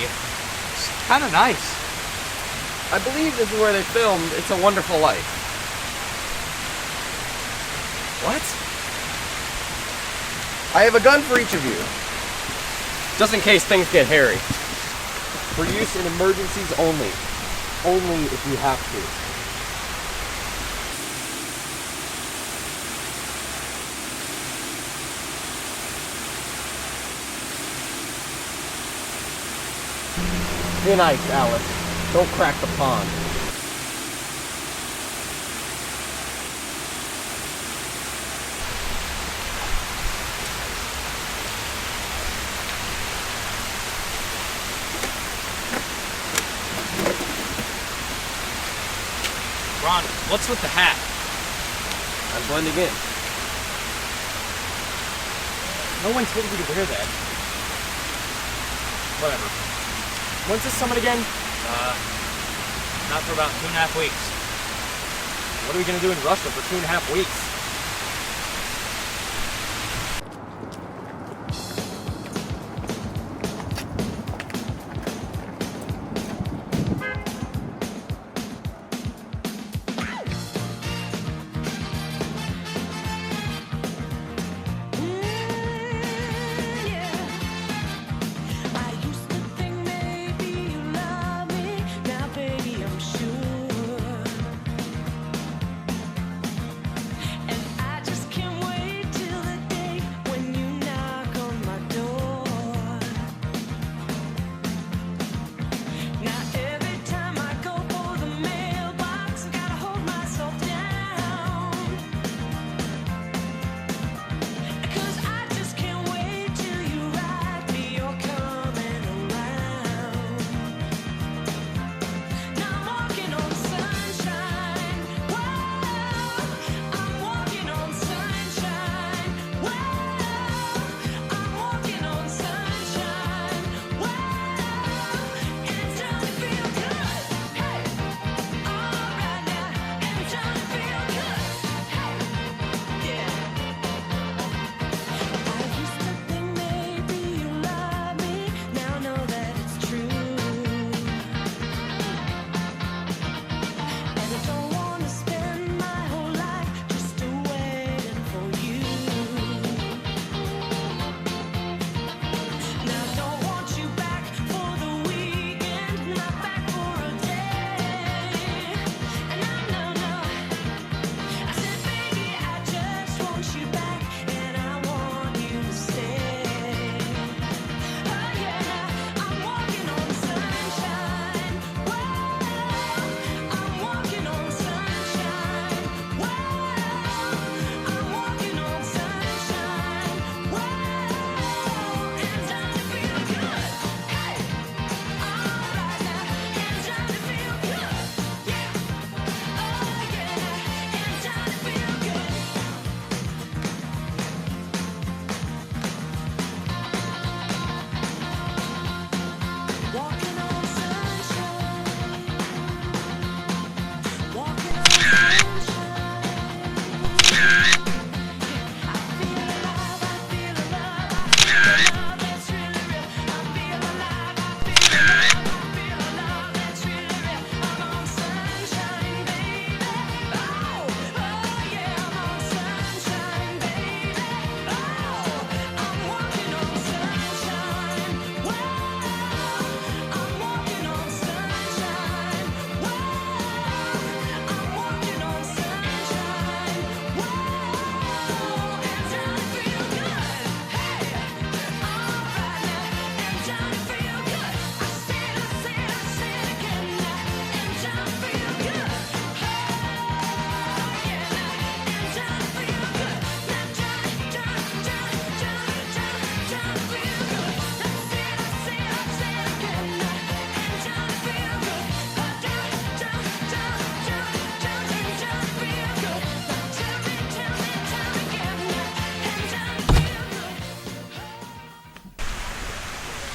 It's kind of nice. I believe this is where they filmed It's a Wonderful Life. What? I have a gun for each of you. Just in case things get hairy. For use in emergencies only. Only if you have to. Thin ice, Alice. Don't crack the pond. Ron, what's with the hat? I'm blending in. No one told you to wear that. Whatever. When's this summit again? Not for about 2.5 weeks. What are we gonna do in Russia for 2.5 weeks?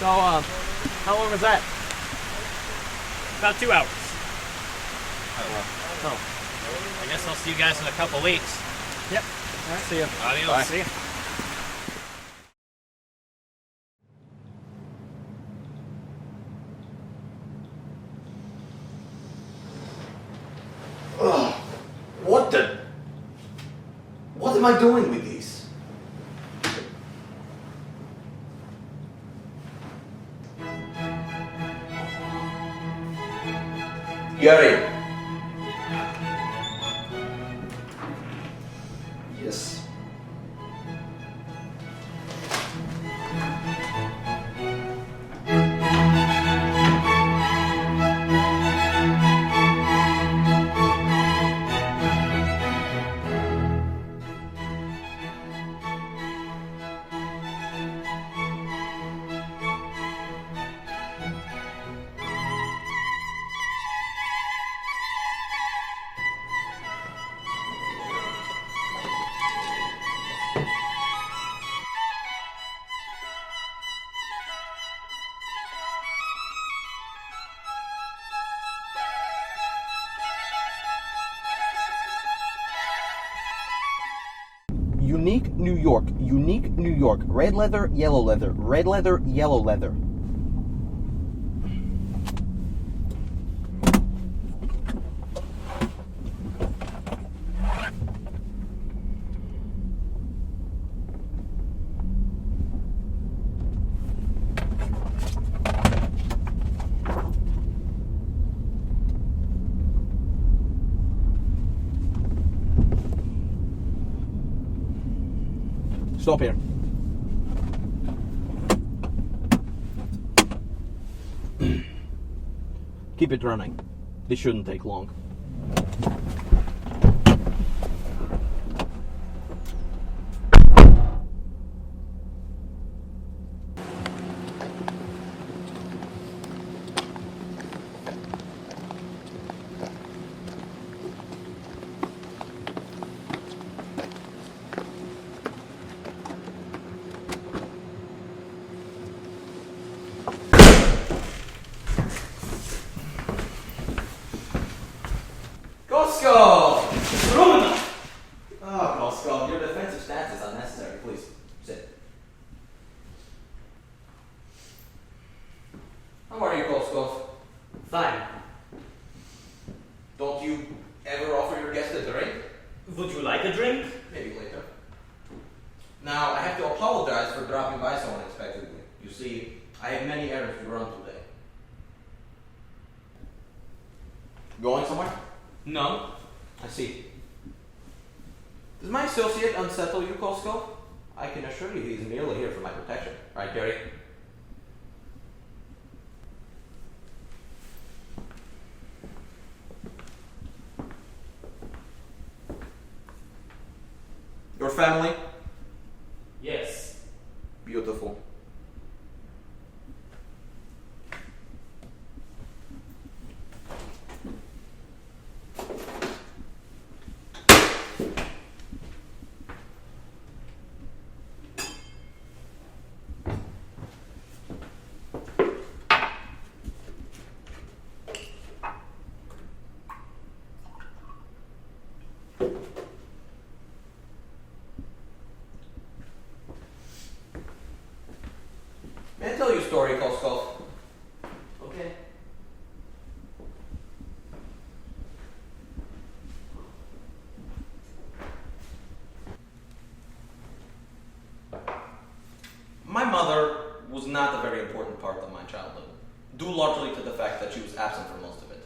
how long was that? About 2 hours. Oh. I guess I'll see you guys in a couple weeks. Yep. All right, see ya. Adios. Bye. See ya. Ugh. What am I doing with these? Yuri. Yes. Unique New York, unique New York. Red leather, yellow leather. Red leather, yellow leather. Stop here. Keep it running. This shouldn't take long. Koskov! Oh, Koskov, your defensive stance is unnecessary. Please, sit. How are you, Koskov? Fine. Don't you ever offer your guest a drink? Would you like a drink? Maybe later. Now, I have to apologize for dropping by so unexpectedly. You see, I have many errands to run today. Going somewhere? No. I see. Does my associate unsettle you, Koskov? I can assure you he's merely here for my protection. Right, Gary? Your family? Yes. Beautiful. May I tell you a story, Koskov? Okay. My mother was not a very important part of my childhood, due largely to the fact that she was absent for most of it.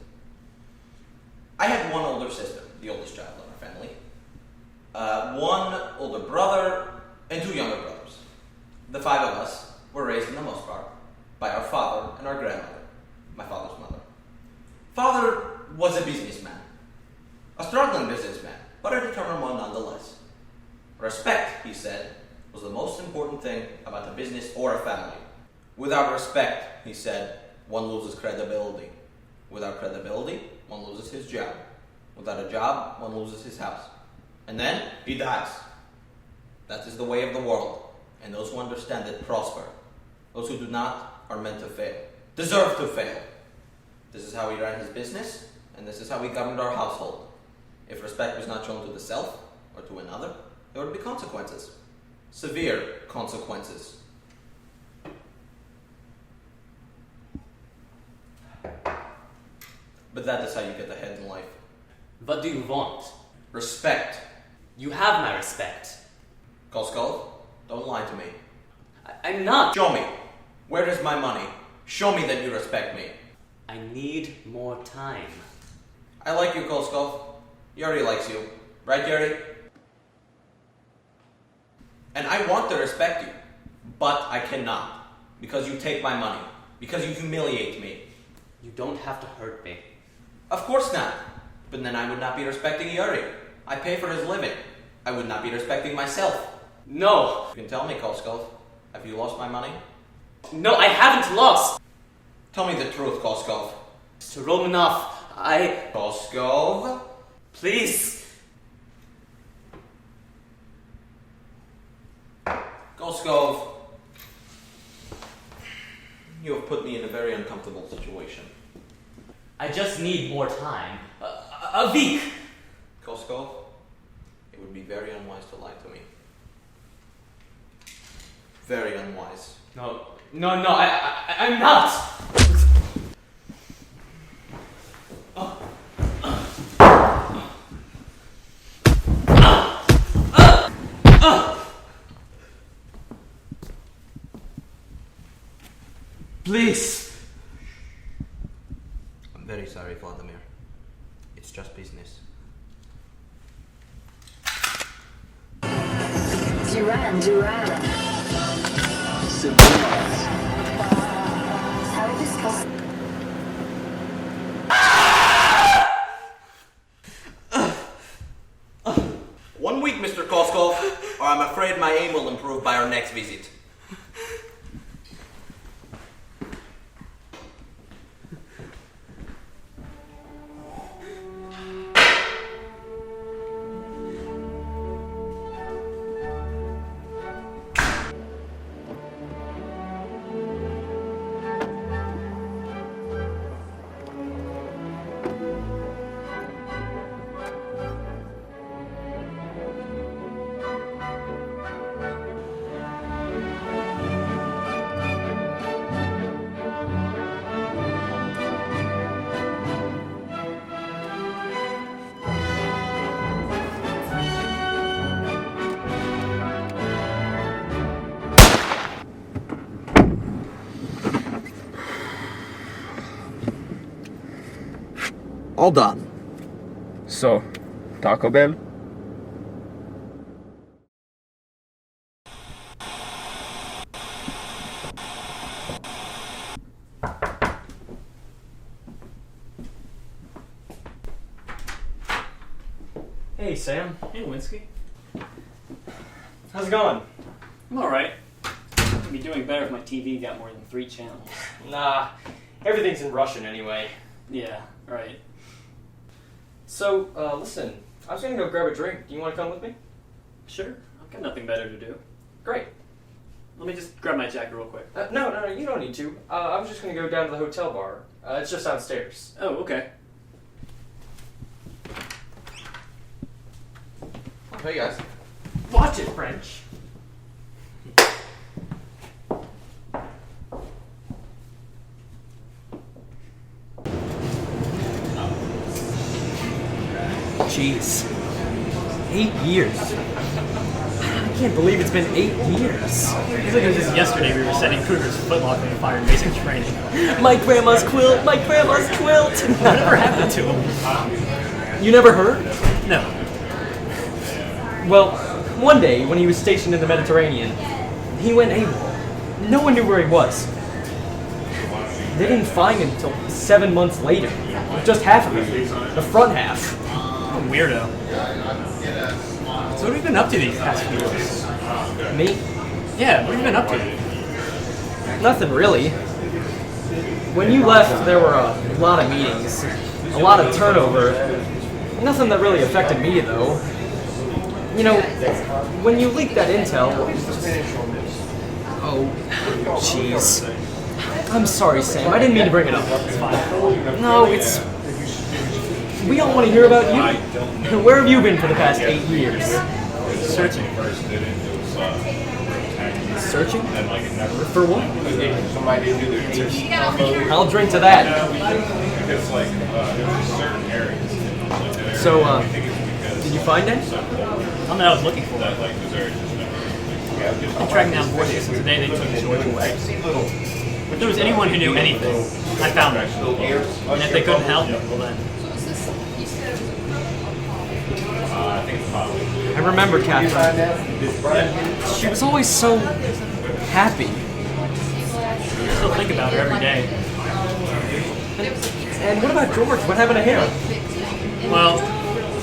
I had one older sister, the oldest child of our family, one older brother, and 2 younger brothers. The 5 of us were raised, in the most part, by our father and our grandmother, my father's mother. Father was a businessman, a struggling businessman, but a determined one nonetheless. Respect, he said, was the most important thing about a business or a family. Without respect, he said, one loses credibility. Without credibility, one loses his job. Without a job, one loses his house. And then, he dies. That is the way of the world, and those who understand it prosper. Those who do not are meant to fail, deserve to fail. This is how he ran his business, and this is how he governed our household. If respect was not shown to the self or to another, there would be consequences. Severe consequences. But that is how you get ahead in life. What do you want? Respect. You have my respect. Koskov, don't lie to me. I'm not. Show me. Where is my money? Show me that you respect me. I need more time. I like you, Koskov. Yuri likes you. Right, Yuri? And I want to respect you. But I cannot. Because you take my money. Because you humiliate me. You don't have to hurt me. Of course not. But then I would not be respecting Yuri. I pay for his living. I would not be respecting myself. No. You can tell me, Koskov. Have you lost my money? No, I haven't lost. Tell me the truth, Koskov. Mr. Romanov, Koskov? Please. Koskov. You have put me in a very uncomfortable situation. I just need more time. A week. Koskov, it would be very unwise to lie to me. Very unwise. No, I'm not. Please. I'm very sorry, Vladimir. It's just business. Duran. One week, Mr. Koskov, or I'm afraid my aim will improve by our next visit. All done. So, Taco Bell? Hey, Sam. Hey, Winsky. How's it going? I'm alright. I'd be doing better if my TV got more than 3 channels. Nah, everything's in Russian anyway. Yeah, right. So, listen, I was gonna go grab a drink. Do you want to come with me? Sure. I've got nothing better to do. Great. Let me just grab my jacket real quick. No, you don't need to. I was just gonna go down to the hotel bar. It's just downstairs. Oh, okay. Hey, guys. Watch it, French. Jeez. 8 years. I can't believe it's been 8 years. Feels like it was just yesterday we were setting Kruger's footlocker on fire in basic training. My grandma's quilt! My grandma's quilt! Whatever happened to him? You never heard? No. Well, one day when he was stationed in the Mediterranean, he went AWOL. No one knew where he was. They didn't find him until 7 months later. Just half of him. The front half. What a weirdo. So what have you been up to these past few years? Me? Yeah, what have you been up to? Nothing really. When you left, there were a lot of meetings, a lot of turnover. Nothing that really affected me, though. You know, when you leaked that intel... Oh, jeez. I'm sorry, Sam. I didn't mean to bring it up. It's fine. No, it's... We all want to hear about you. Where have you been for the past 8 years? Searching. Searching? For what? I'll drink to that. So, did you find it? I'm that I was looking for. I'm tracking down voices, and today they took George away. If there was anyone who knew anything, I found them. And if they couldn't help, well then. I remember Catherine. She was always so happy. I still think about her every day. And what about George? What happened to him? Well,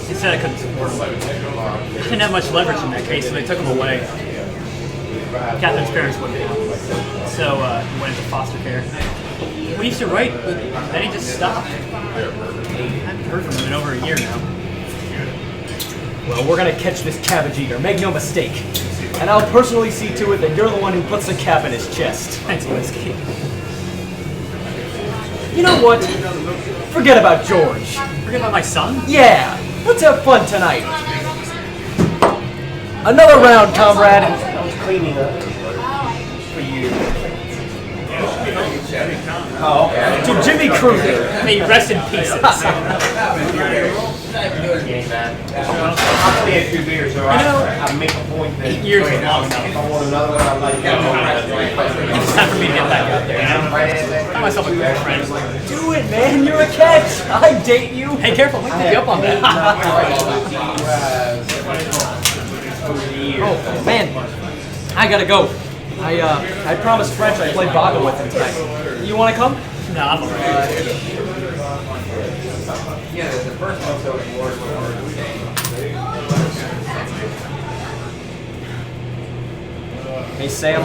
he said I couldn't support him. I didn't have much leverage in that case, so they took him away. Catherine's parents wouldn't help. So he went into foster care. We used to write, but then he just stopped. I haven't heard from him in over a year now. Well, we're gonna catch this cabbage eater, make no mistake. And I'll personally see to it that you're the one who puts the cap in his chest. Thanks, Whiskey. You know what? Forget about George. Forget about my son? Yeah! Let's have fun tonight. Another round, comrade. I was cleaning up for you. Oh, okay. To Jimmy Kruger. May you rest in peace. I'll stay a few beers, so I make a point that 8 years is long enough. if I want another one, I'd like to go. It's time for me to get back out there. Find myself a good friend. Do it, man. You're a catch. I date you. Hey, careful. We can pick you up on that. Oh, man. I gotta go. I promised French I'd play Bago with him tonight. You wanna come? No, I'm alright. Yeah, the first one so Hey, Sam.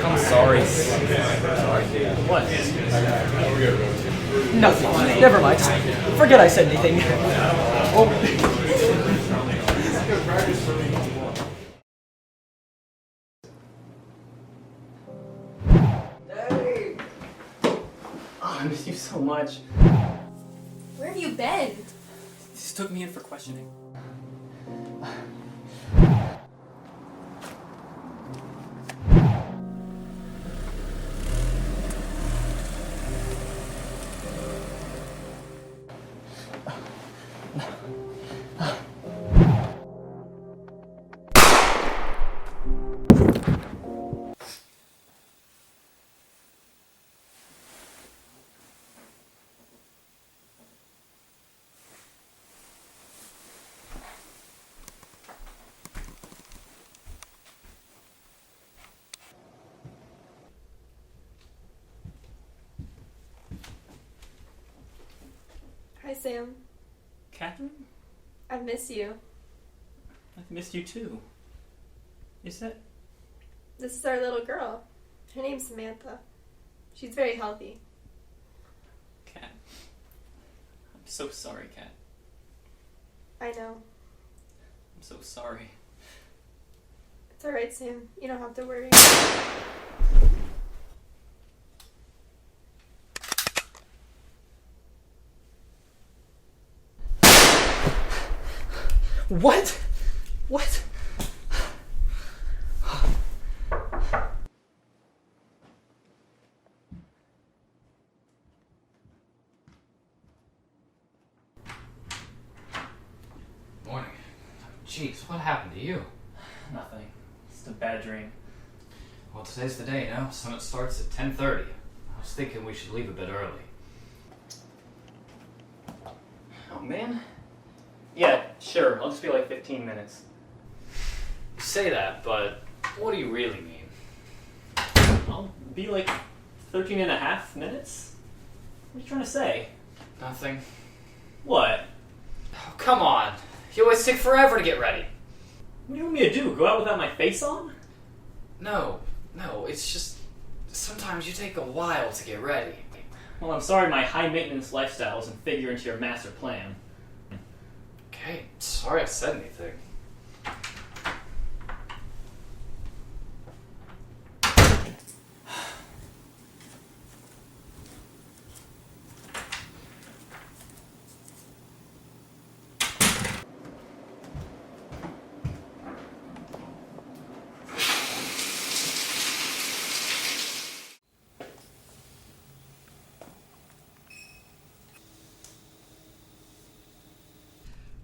I'm sorry. What? Nothing. Never mind. Forget I said anything. Oh. I miss you so much. Where have you been? He just took me in for questioning. Hi, Sam. Catherine? I miss you. I've missed you too. Is that... This is our little girl. Her name's Samantha. She's very healthy. Cat. I'm so sorry, Cat. I know. I'm so sorry. It's alright, Sam. You don't have to worry. What? What? Morning. Jeez, what happened to you? Nothing. Just a bad dream. Well, today's the day, no? Summit starts at 10:30. I was thinking we should leave a bit early. Oh, man. Yeah, sure. I'll just be like 15 minutes. You say that, but what do you really mean? I'll be like 13 and a half minutes? What are you trying to say? Nothing. What? Oh, come on. You always take forever to get ready. What do you want me to do? Go out without my face on? No, it's just sometimes you take a while to get ready. Well, I'm sorry my high-maintenance lifestyle doesn't figure into your master plan. Okay, sorry I said anything.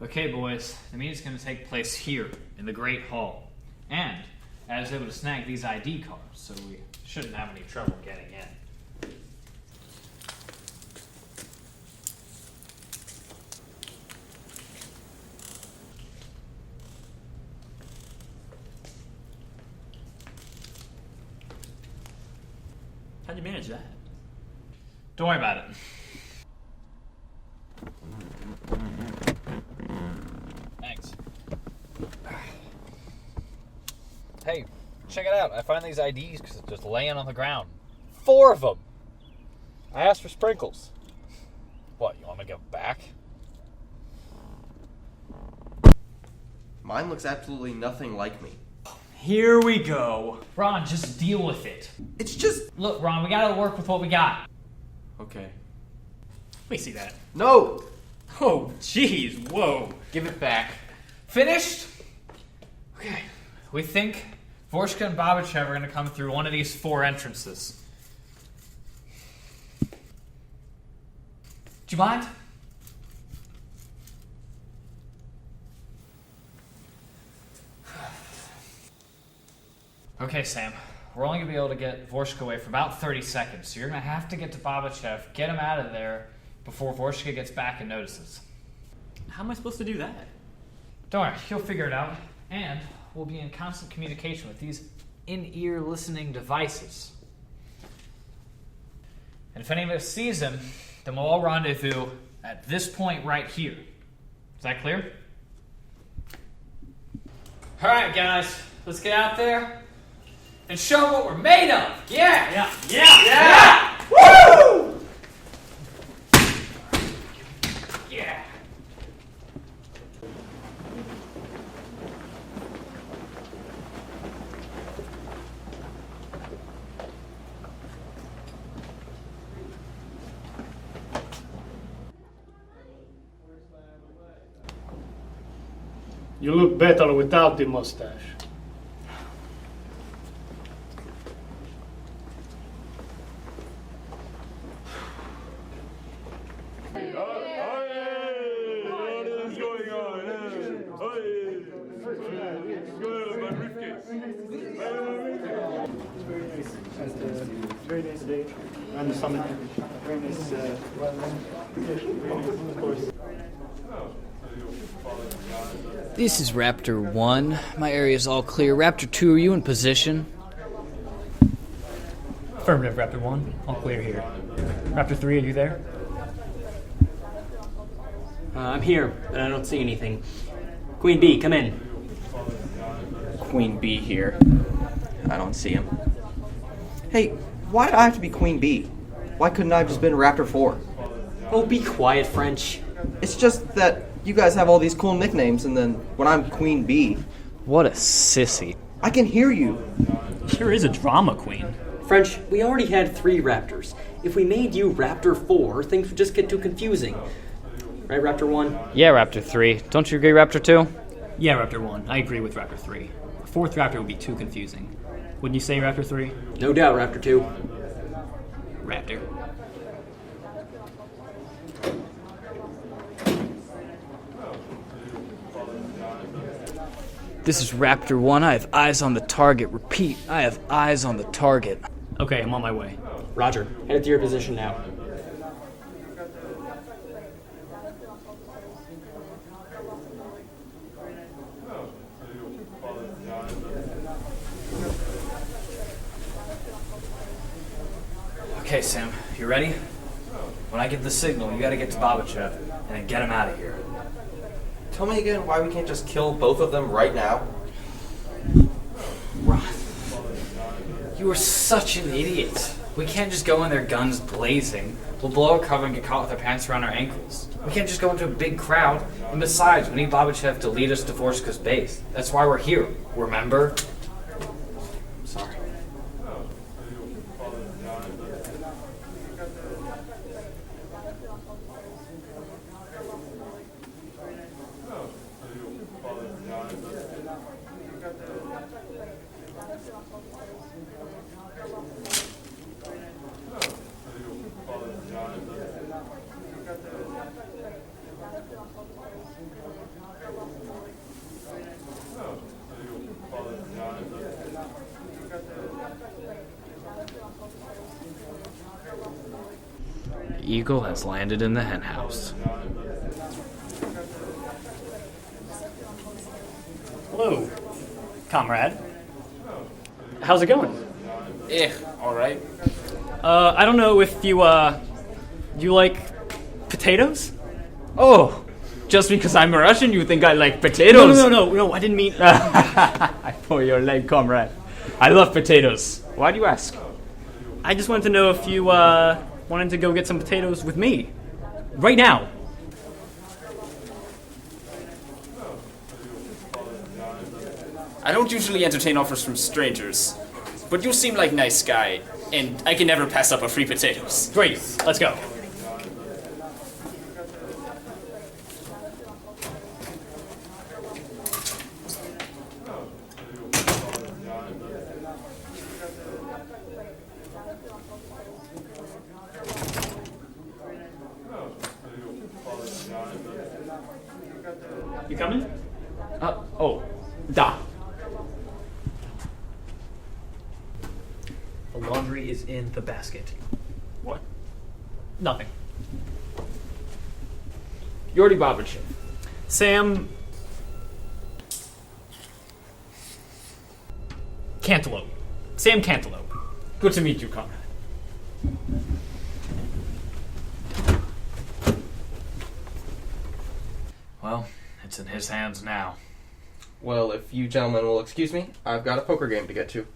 Okay, boys, the meeting's going to take place here in the Great Hall. And I was able to snag these ID cards, so we shouldn't have any trouble getting in. How'd you manage that? Don't worry about it. Thanks. Hey, check it out. I found these IDs just laying on the ground. 4 of them. I asked for sprinkles. What, you want me to give them back? Mine looks absolutely nothing like me. Here we go. Ron, just deal with it. It's just... Look, Ron, we gotta work with what we got. Okay. Let me see that. No! Oh, jeez, whoa. Give it back. Finished? Okay. We think Vorshka and Babachev are gonna come through one of these 4 entrances. Do you mind? Okay, Sam. We're only going to be able to get Vorshka away for about 30 seconds, so you're going to have to get to Babachev, get him out of there before Vorshka gets back and notices. How am I supposed to do that? Don't worry, he'll figure it out, and we'll be in constant communication with these in-ear listening devices. And if any of us sees him, then we'll all rendezvous at this point right here. Is that clear? Alright, guys, let's get out there and show what we're made of. Yeah! Yeah! Woo! Yeah. You look better without the mustache. Very nice day on the summit. Very nice of course. This is Raptor 1. My area is all clear. Raptor 2, are you in position? Affirmative, Raptor 1. All clear here. Raptor 3, are you there? I'm here, but I don't see anything. Queen B, come in. Queen B here. I don't see him. Hey, why did I have to be Queen B? Why couldn't I have just been Raptor 4? Oh, be quiet, French. It's just that you guys have all these cool nicknames, and then when I'm Queen B... What a sissy. I can hear you. Sure is a drama queen. French, we already had 3 Raptors. If we made you Raptor 4, things would just get too confusing. Right, Raptor 1? Yeah, Raptor 3. Don't you agree, Raptor 2? Yeah, Raptor 1. I agree with Raptor 3. A 4th Raptor would be too confusing. Wouldn't you say, Raptor 3? No doubt, Raptor 2. Raptor. This is Raptor 1. I have eyes on the target. Repeat, I have eyes on the target. Okay, I'm on my way. Roger. Head to your position now. Okay, Sam, you ready? When I give the signal, you gotta get to Babachev and then get him out of here. Tell me again why we can't just kill both of them right now? Ron, you are such an idiot. We can't just go in there guns blazing. We'll blow our cover and get caught with our pants around our ankles. We can't just go into a big crowd. And besides, we need Babachev to lead us to Vorshka's base. That's why we're here, remember? I'm sorry. The eagle has landed in the henhouse. Hello, comrade. How's it going? Alright. I don't know if you like potatoes? Oh, just because I'm a Russian, you think I like potatoes? No, I didn't mean... I pull your leg, comrade. I love potatoes. Why do you ask? I just wanted to know if you, wanted to go get some potatoes with me. Right now. I don't usually entertain offers from strangers, but you seem like a nice guy, and I can never pass up a free potatoes. Great, let's go. You coming? Oh, da. The laundry is in the basket. What? Nothing. Yuri Babachev. Sam... Cantaloupe. Sam Cantaloupe. Good to meet you, comrade. Well, it's in his hands now. Well, if you gentlemen will excuse me, I've got a poker game to get to.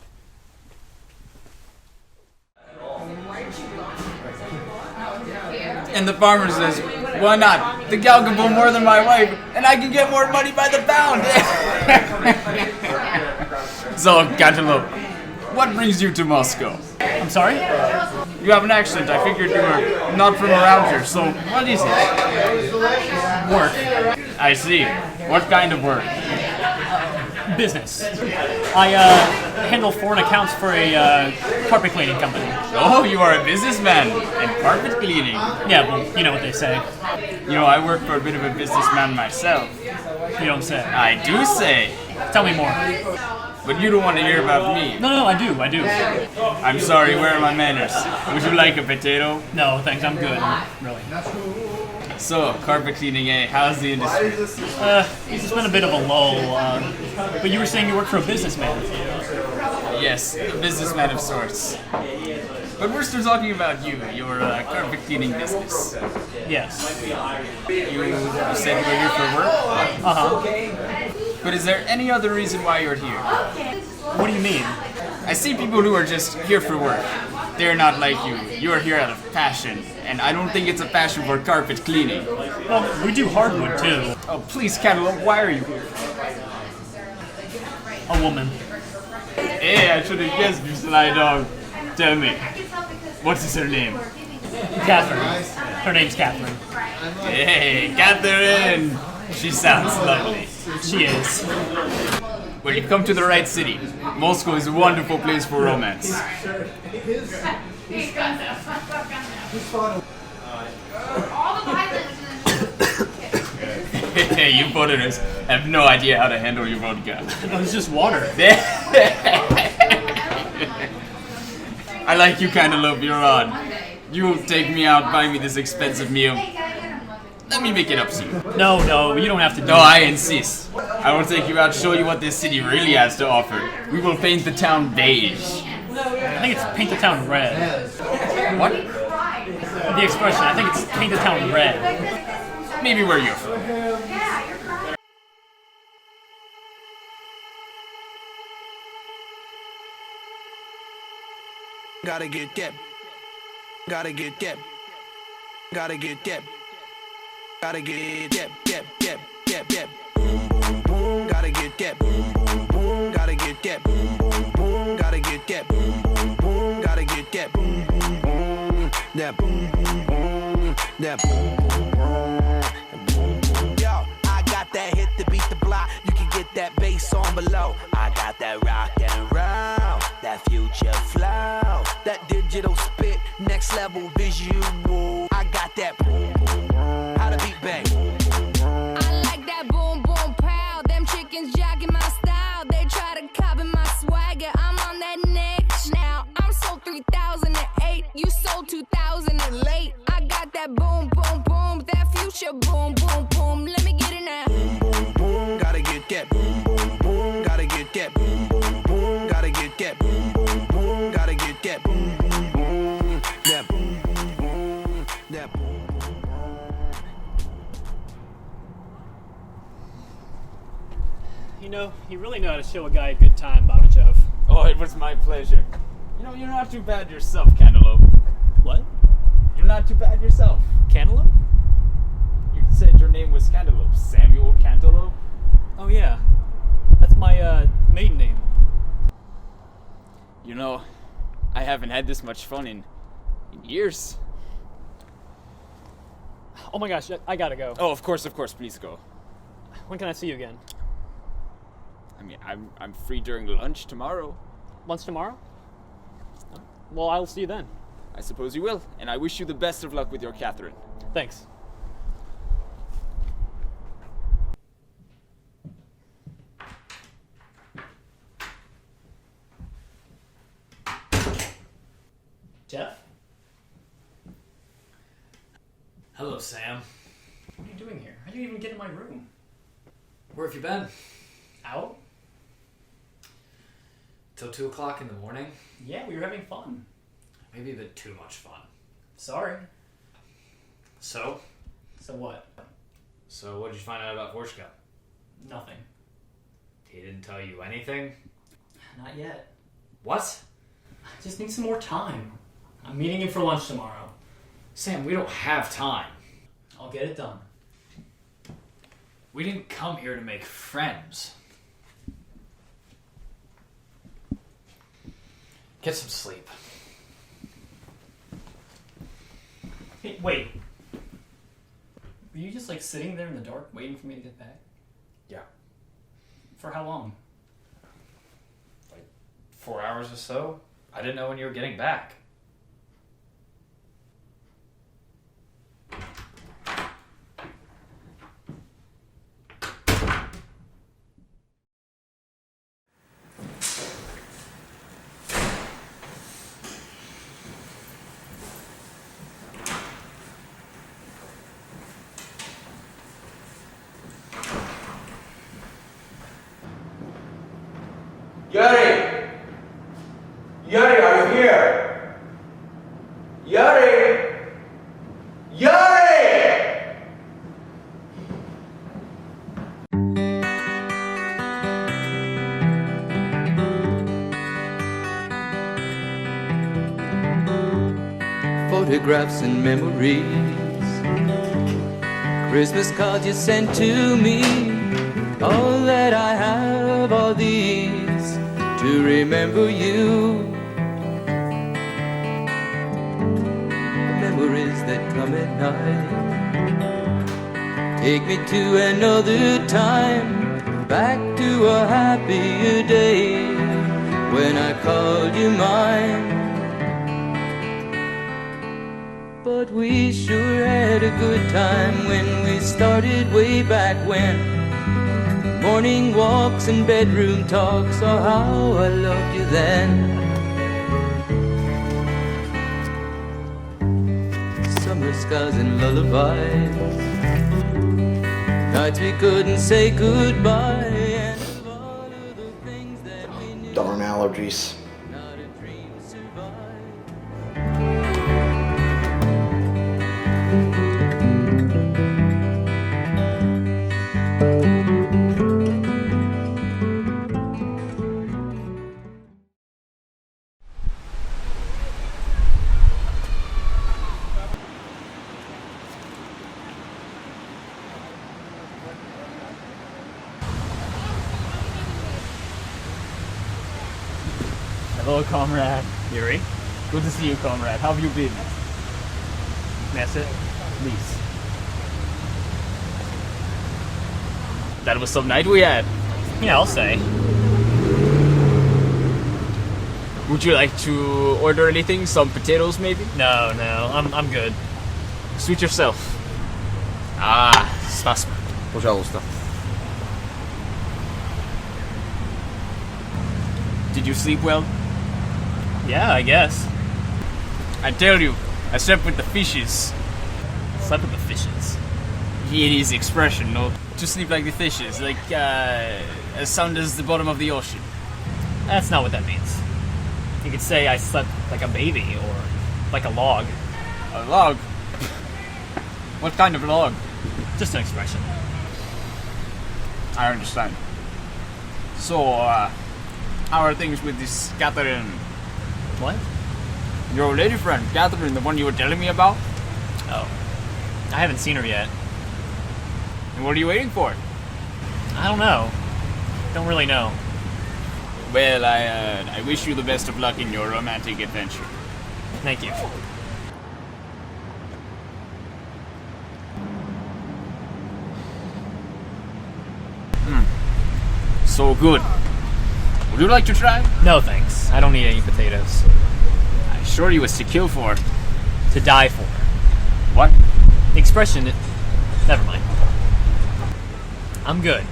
And the farmer says, why not? The gal can pull more than my wife, and I can get more money by the pound. So, Cantaloupe, what brings you to Moscow? I'm sorry? You have an accent. I figured you were not from around here, so what is it? Work. I see. What kind of work? Business. I handle foreign accounts for a carpet cleaning company. Oh, you are a businessman and carpet cleaning. Yeah, well, you know what they say. You know, I work for a bit of a businessman myself. You don't say. I do say. Tell me more. But you don't want to hear about me. No, I do. I'm sorry, where are my manners? Would you like a potato? No, thanks, I'm good. Really. So, carpet cleaning, eh? How's the industry? It's been a bit of a lull. But you were saying you work for a businessman. Yes, a businessman of sorts. But we're still talking about you, your carpet cleaning business. Yes. You said you were here for work? Uh-huh. But is there any other reason why you're here? What do you mean? I see people who are just here for work. They're not like you. You're here out of passion. And I don't think it's a passion for carpet cleaning. Well, we do hardwood too. Oh, please, Cantaloupe, why are you here? A woman. Hey, I should have guessed, you sly dog. Tell me, what is her name? Catherine. Her name's Catherine. Hey, Catherine! She sounds lovely. She is. Well, you've come to the right city. Moscow is a wonderful place for romance. Hey, you foreigners have no idea how to handle your vodka. It's just water. I like you, Cantaloupe, you're on. You take me out, buy me this expensive meal. Let me make it up to you. No, you don't have to do No, I insist. I will take you out, show you what this city really has to offer. We will paint the town beige. I think it's paint the town red. What? The expression, I think it's paint the town red. Maybe where you're from. Gotta get that. Gotta get that. Gotta get that. Gotta get that. Boom, boom, boom. Gotta get that. Boom, boom, boom. Gotta get that. Boom, boom, boom. Gotta get that. Boom, boom, boom. Gotta get that. Boom, boom, boom. That boom, boom, boom. That boom, boom, boom. Yo, I got that hit to beat the block. You can get that bass on below. I got that rock and roll, that future flow, that digital spit, next level visual. I got that boom, boom, boom. How to beat bang. running late. I got that boom, boom, boom, that future boom, boom, boom. Let me get it now. Boom, boom, boom, gotta get that. Boom, boom, boom, gotta get that. Boom, boom, boom, gotta get that. Boom, boom, boom, gotta get that. Boom, boom, boom, that boom, boom, boom, that boom. You know, you really know how to show a guy a good time, Babachev. Oh, it was my pleasure. You know, you're not too bad yourself, Cantaloupe. What? You're not too bad yourself. Cantaloupe? You said your name was Cantaloupe. Samuel Cantaloupe? Oh yeah. That's my, maiden name. You know, I haven't had this much fun in years. Oh my gosh, I gotta go. Oh, of course, please go. When can I see you again? I mean, I'm free during lunch tomorrow. Lunch tomorrow? Well, I'll see you then. I suppose you will, and I wish you the best of luck with your Catherine. Thanks. Jeff? Hello, Sam. What are you doing here? How did you even get in my room? Where have you been? Out? Till 2 o'clock in the morning? Yeah, we were having fun. Maybe a bit too much fun. Sorry. So? So what? So what did you find out about Vorshka? Nothing. He didn't tell you anything? Not yet. What? I just need some more time. I'm meeting him for lunch tomorrow. Sam, we don't have time. I'll get it done. We didn't come here to make friends. Get some sleep. Hey, wait. Were you just like sitting there in the dark waiting for me to get back? Yeah. For how long? Like 4 hours or so? I didn't know when you were getting back. Yuri! Yuri, are you here? Yuri! Yuri! Photographs and memories, Christmas cards you sent to me, all that I have are these to remember you. The memories that come at night take me to another time, back to a happier day when I called you mine. But we sure had a good time when we started way back when. Morning walks and bedroom talks, oh how I loved you then. Summer skies and lullabies, nights we couldn't say goodbye, and of all of the things that we knew, Darn allergies. not a dream survived. Hello, comrade. Yuri. Good to see you, comrade. How have you been? That's it. Please. That was some night we had. Yeah, I'll say. Would you like to order anything? Some potatoes, maybe? No, I'm good. Suit yourself. Ah, спасибо. Пожалуйста. Did you sleep well? Yeah, I guess. I tell you, I slept with the fishes. Slept with the fishes? It is the expression, no? To sleep like the fishes, like, as sound as the bottom of the ocean. That's not what that means. You could say I slept like a baby, or like a log. A log? What kind of log? Just an expression. I understand. So, how are things with this Catherine? What? Your lady friend, Catherine, the one you were telling me about? Oh. I haven't seen her yet. And what are you waiting for? I don't know. Don't really know. Well, I wish you the best of luck in your romantic adventure. Thank you. So good. Would you like to try? No thanks. I don't need any potatoes. I assure you it's to kill for. To die for. What? The expression, never mind. I'm good.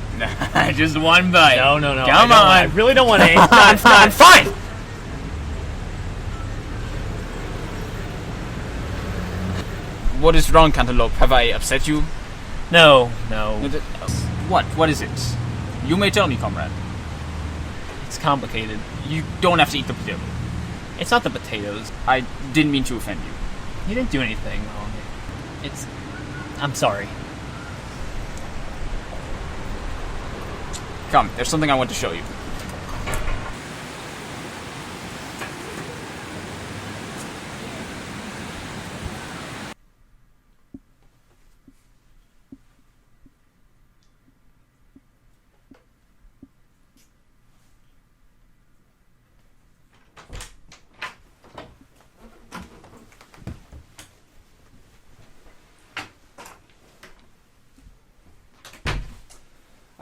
Just one bite. No. Come on. I really don't want to. I'm fine. What is wrong, Cantaloupe? Have I upset you? No. What? What is it? You may tell me, comrade. It's complicated. You don't have to eat the potato. It's not the potatoes. I didn't mean to offend you. You didn't do anything wrong. I'm sorry. Come, there's something I want to show you.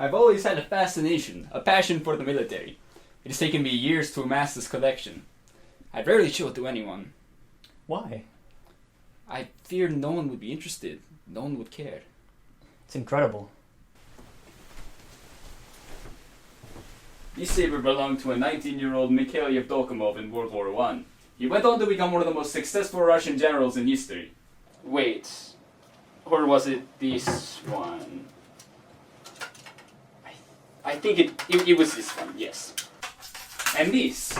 I've always had a fascination, a passion for the military. It has taken me years to amass this collection. I rarely show it to anyone. Why? I feared no one would be interested. No one would care. It's incredible. This saber belonged to a 19-year-old Mikhail Yevdokimov in World War I. He went on to become one of the most successful Russian generals in history. Wait. Or was it this one? I think it was this one, yes. And this.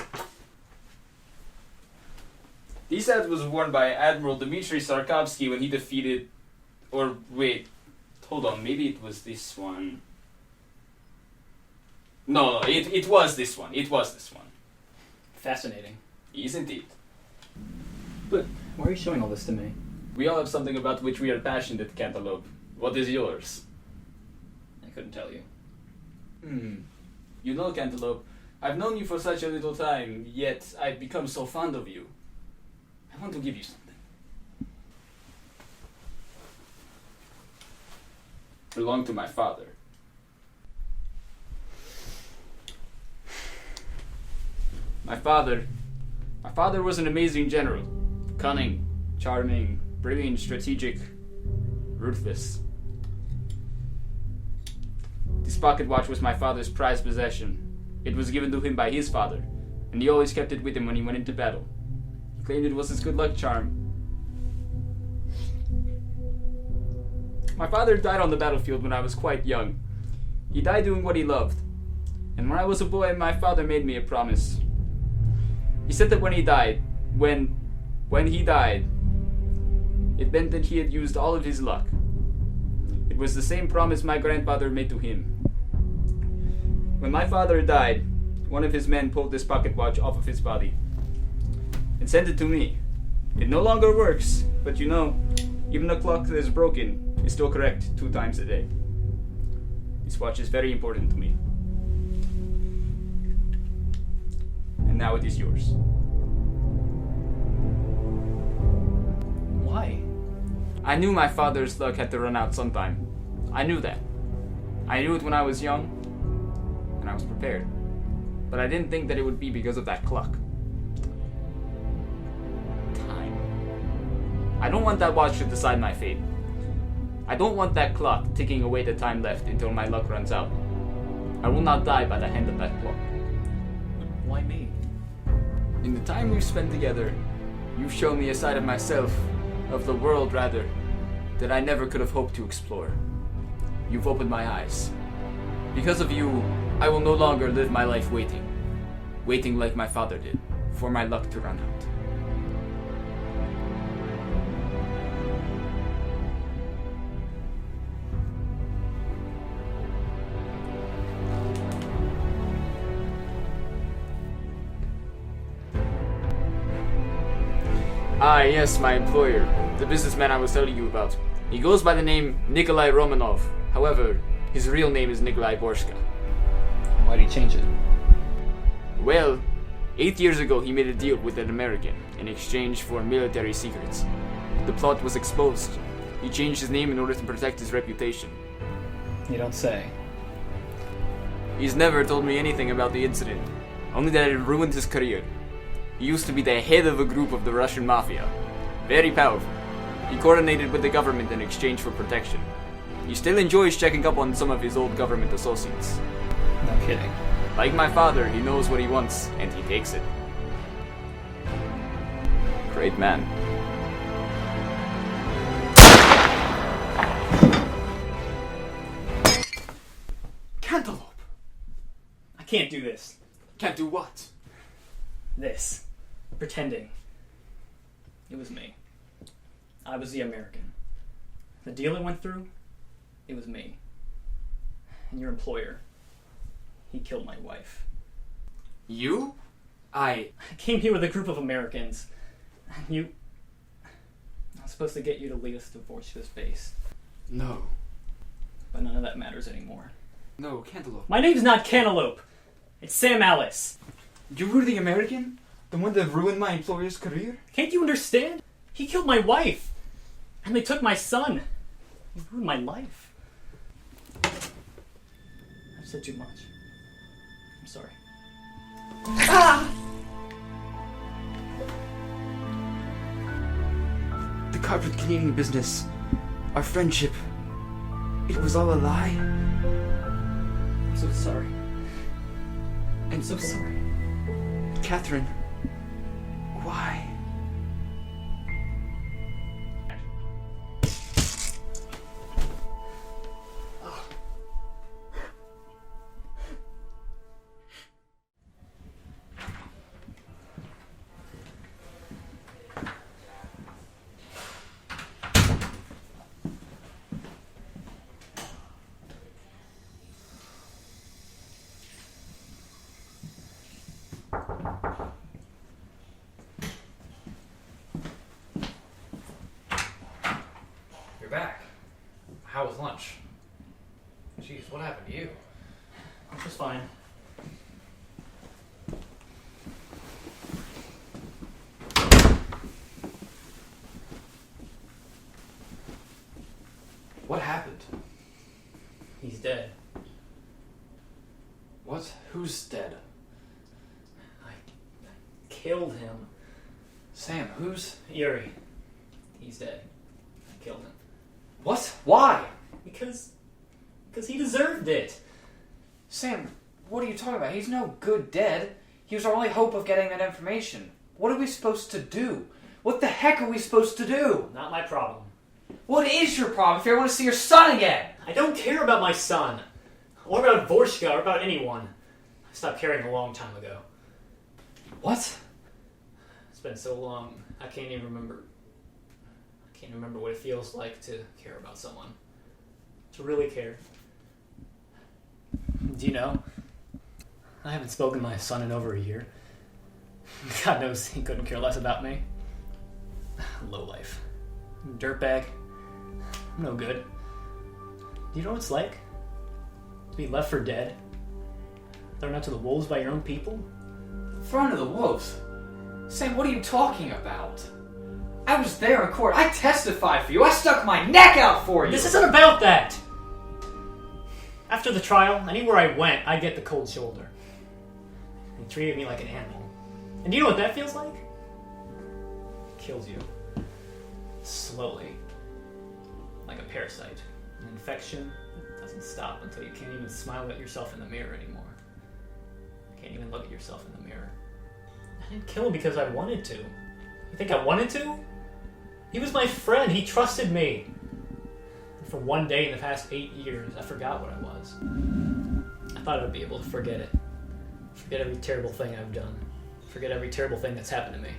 This hat was worn by Admiral Dmitry Sarkovsky when he defeated... Or wait, hold on, maybe it was this one. No, it was this one. It was this one. Fascinating. Isn't it? But why are you showing all this to me? We all have something about which we are passionate, Cantaloupe. What is yours? I couldn't tell you. You know, Cantaloupe, I've known you for such a little time, yet I've become so fond of you. I want to give you something. Belonged to my father. My father was an amazing general. Cunning, charming, brilliant, strategic, ruthless. This pocket watch was my father's prized possession. It was given to him by his father, and he always kept it with him when he went into battle. He claimed it was his good luck charm. My father died on the battlefield when I was quite young. He died doing what he loved. And when I was a boy, my father made me a promise. He said that when he died, it meant that he had used all of his luck. It was the same promise my grandfather made to him. When my father died, one of his men pulled this pocket watch off of his body and sent it to me. It no longer works, but you know, even a clock that is broken is still correct 2 times a day. This watch is very important to me. And now it is yours. Why? I knew my father's luck had to run out sometime. I knew that. I knew it when I was young, and I was prepared. But I didn't think that it would be because of that clock. Time. I don't want that watch to decide my fate. I don't want that clock ticking away the time left until my luck runs out. I will not die by the hand of that clock. Why me? In the time we've spent together, You've shown me a side of myself, of the world rather, that I never could have hoped to explore. You've opened my eyes. Because of you, I will no longer live my life waiting. Waiting like my father did, for my luck to run out. Ah, yes, my employer, the businessman I was telling you about. He goes by the name Nikolai Romanov. However, his real name is Nikolai Borshka. Why'd he change it? Well, 8 years ago he made a deal with an American in exchange for military secrets. The plot was exposed. He changed his name in order to protect his reputation. You don't say. He's never told me anything about the incident, only that it ruined his career. He used to be the head of a group of the Russian mafia. Very powerful. He coordinated with the government in exchange for protection. He still enjoys checking up on some of his old government associates. No kidding. Like my father, he knows what he wants, and he takes it. Great man. Cantaloupe! I can't do this. Can't do what? This. Pretending. It was me. I was the American. The deal it went through, it was me. And your employer, he killed my wife. You? I came here with a group of Americans. I was supposed to get you to lead us to Vorshka's base. No. But none of that matters anymore. No, Cantaloupe. My name's not Cantaloupe. It's Sam Alice. You were the American? The one that ruined my employer's career? Can't you understand? He killed my wife. And they took my son. He ruined my life. I've said too much. I'm sorry. Ah! The carpet cleaning business. Our friendship. It was all a lie. I'm so sorry. I'm so sorry. Catherine. Why? You're back. How was lunch? Jeez, what happened to you? I'm just fine. What happened? He's dead. What? Who's dead? I killed him. Sam, who's? Yuri. He's dead. I killed him. What? Why? Because he deserved it. Sam, what are you talking about? He's no good dead. He was our only hope of getting that information. What are we supposed to do? What the heck are we supposed to do? Not my problem. What is your problem if you want to see your son again? I don't care about my son. Or about Vorshka, or about anyone. I stopped caring a long time ago. What? It's been so long, I can't even remember. I can't remember what it feels like to care about someone. To really care. Do you know? I haven't spoken to my son in over a year. God knows he couldn't care less about me. Lowlife. Dirtbag. I'm no good. Do you know what it's like? To be left for dead? Thrown out to the wolves by your own people? Thrown to the wolves? Sam, what are you talking about? I was there in court. I testified for you. I stuck my neck out for you. This isn't about that! After the trial, anywhere I went, I'd get the cold shoulder. They treated me like an animal. And do you know what that feels like? It kills you. Slowly. Like a parasite. An infection doesn't stop until you can't even smile at yourself in the mirror anymore. Can't even look at yourself in the mirror. I didn't kill him because I wanted to. You think I wanted to? He was my friend. He trusted me. And for one day in the past 8 years, I forgot what I was. I thought I'd be able to forget it. Forget every terrible thing I've done. Forget every terrible thing that's happened to me.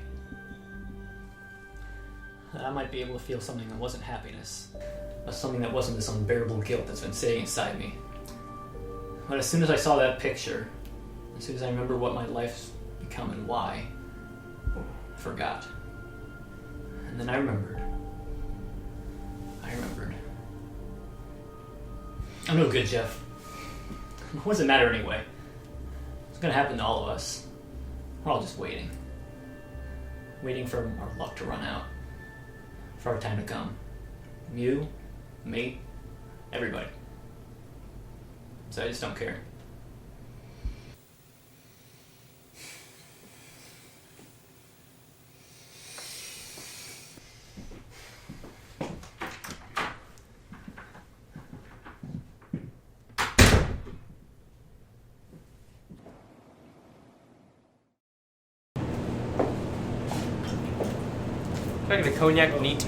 I might be able to feel something that wasn't happiness. Something that wasn't this unbearable guilt that's been sitting inside me. But as soon as I saw that picture, as soon as I remember what my life's become and why, I forgot. And then I remembered. I'm no good, Jeff. What does it matter anyway? It's gonna happen to all of us. We're all just waiting. Waiting for our luck to run out. For our time to come. You, me, everybody. So I just don't care. Can I get a cognac neat?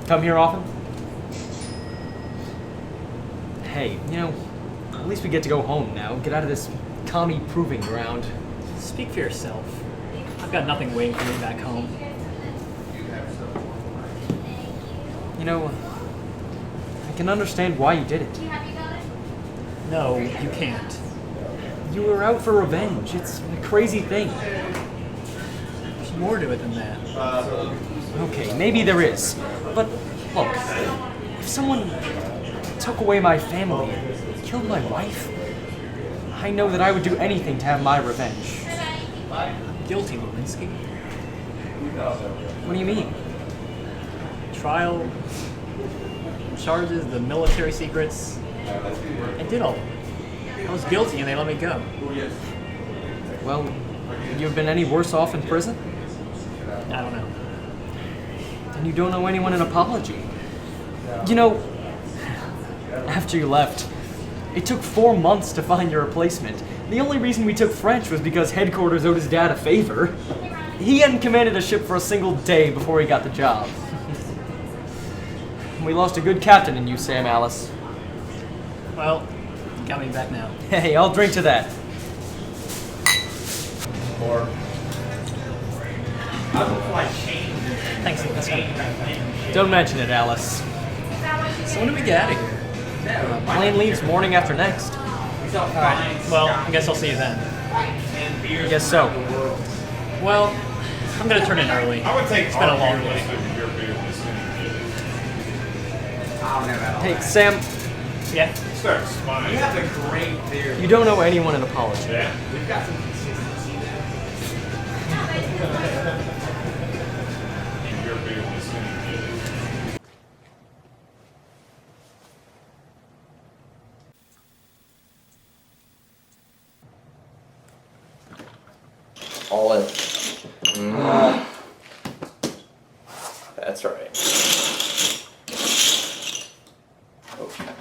Come here often? Hey, at least we get to go home now. Get out of this commie proving ground. Speak for yourself. I've got nothing waiting for me back home. I can understand why you did it. No, you can't. You were out for revenge. It's a crazy thing. There's more to it than that. Okay, maybe there is. But look, if someone took away my family and killed my wife, I know that I would do anything to have my revenge. Guilty, Lewinsky. What do you mean? Trial, charges, the military secrets. I did all of it. I was guilty and they let me go. Well, would you have been any worse off in prison? I don't know. And you don't owe anyone an apology. After you left, it took 4 months to find your replacement. The only reason we took French was because headquarters owed his dad a favor. He hadn't commanded a ship for a single day before he got the job. We lost a good captain in you, Sam Alice. Well, you got me back now. Hey, I'll drink to that. Or I look like change. Thanks, Lewinsky. Don't mention it, Alice. So when do we get out of here? Plane leaves morning after next. Alright, well, I guess I'll see you then. I guess so. Well, I'm gonna turn in early. It's been a long day. Hey, Sam. Yeah? You have a great beard. You don't owe anyone an apology. Yeah. We've got some consistency there. Your beard is All in. That's right. Okay.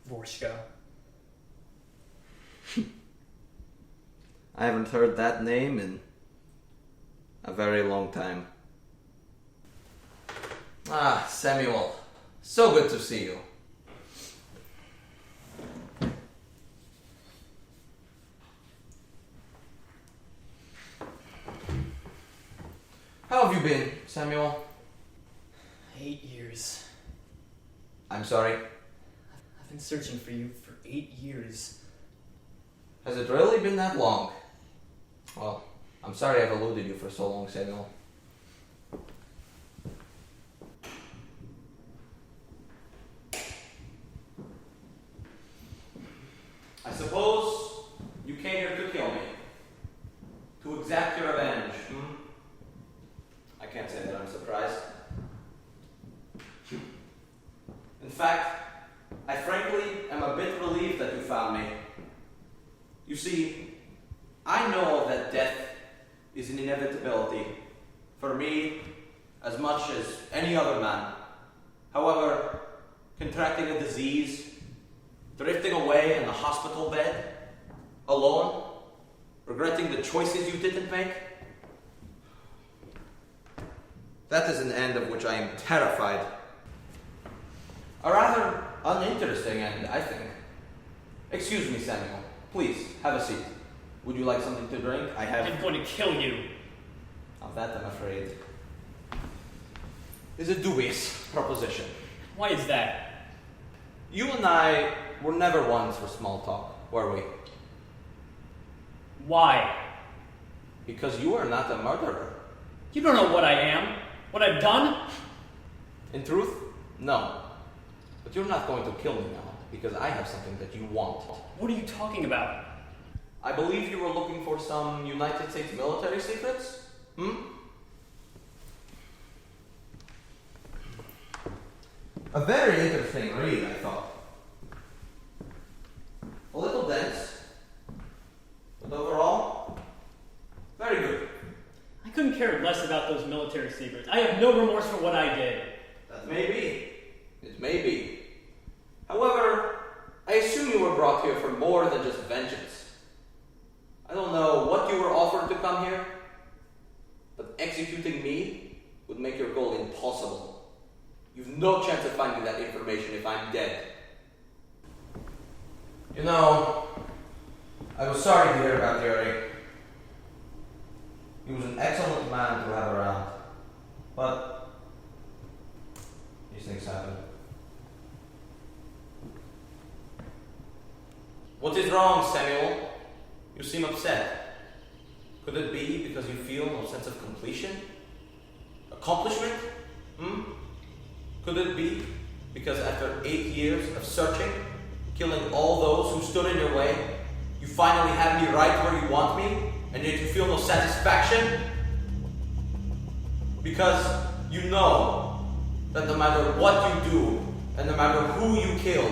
Vorska. I haven't heard that name in a very long time. Ah, Samuel. So good to see you. How have you been, Samuel? 8 years. I'm sorry. I've been searching for you for 8 years. Has it really been that long? Well, I'm sorry I've eluded you for so long, Samuel. I suppose you came here to kill me. To exact your revenge, I can't say that I'm surprised. In fact, I frankly am a bit relieved that you found me. You see, I know that death is an inevitability for me as much as any other man. However, contracting a disease, drifting away in a hospital bed, alone, regretting the choices you didn't make, that is an end of which I am terrified. A rather uninteresting end, I think. Excuse me, Samuel. Please, have a seat. Would you like something to drink? I'm going to kill you. Of that, I'm afraid, is a dubious proposition. Why is that? You and I were never ones for small talk, were we? Why? Because you are not a murderer. You don't know what I am. What I've done? In truth, no. But you're not going to kill me now, because I have something that you want. What are you talking about? I believe you were looking for some United States military secrets? A very interesting read, I thought. A little dense, but overall, very good. I couldn't care less about those military secrets. I have no remorse for what I did. That may be. It may be. However, I assume you were brought here for more than just vengeance. I don't know what you were offered to come here, but executing me would make your goal impossible. You've no chance of finding that information if I'm dead. You know, I was sorry to hear about Yuri. He was an excellent man to have around, but these things happen. What is wrong, Samuel? You seem upset. Could it be because you feel no sense of completion? Accomplishment? Could it be because after 8 years of searching, killing all those who stood in your way, you finally have me right where you want me, and yet you feel no satisfaction? Because you know that no matter what you do, and no matter who you kill,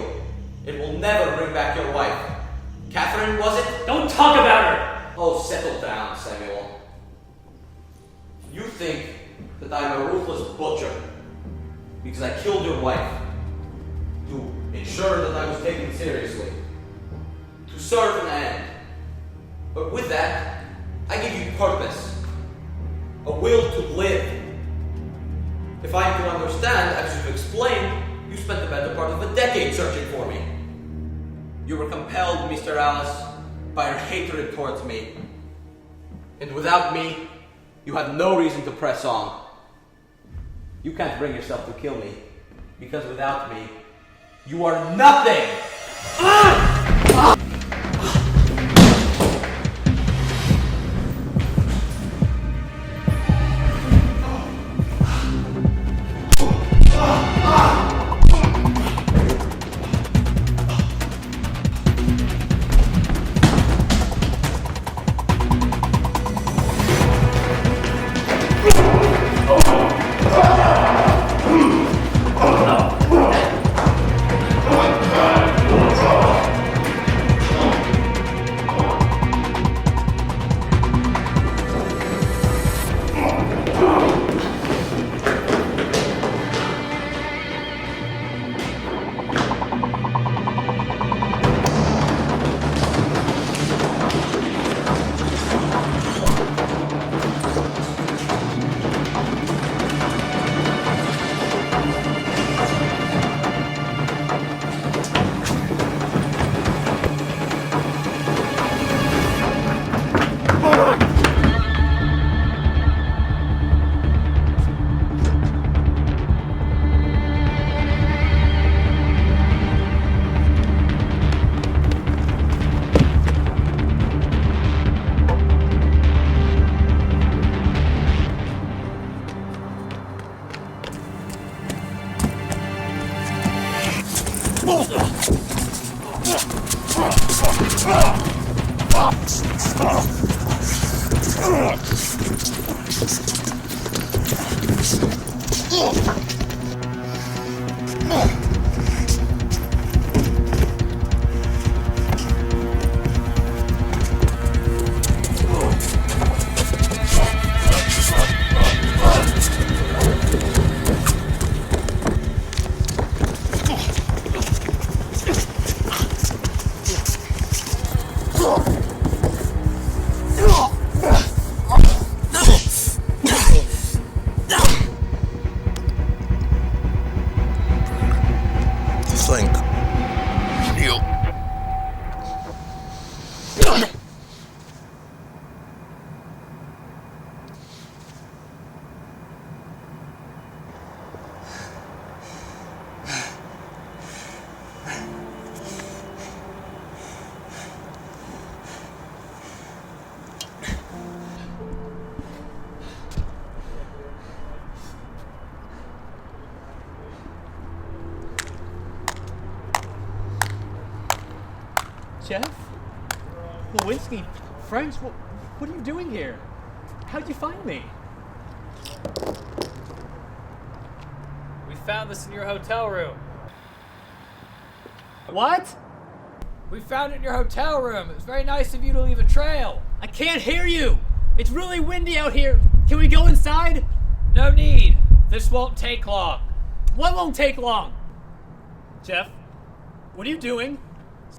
it will never bring back your wife. Catherine, was it? Don't talk about her! Oh, settle down, Samuel. You think that I'm a ruthless butcher because I killed your wife to ensure that I was taken seriously, to serve an end. But with that, I give you purpose, a will to live. If I am to understand, as you've explained, you spent the better part of a decade searching for me. You were compelled, Mr. Alice, by your hatred towards me. And without me, you had no reason to press on. You can't bring yourself to kill me, because without me, you are nothing! Jeff? Lewinsky? French? What are you doing here? How'd you find me? We found this in your hotel room. What? We found it in your hotel room. It was very nice of you to leave a trail. I can't hear you! It's really windy out here. Can we go inside? No need. This won't take long. What won't take long? Jeff, what are you doing?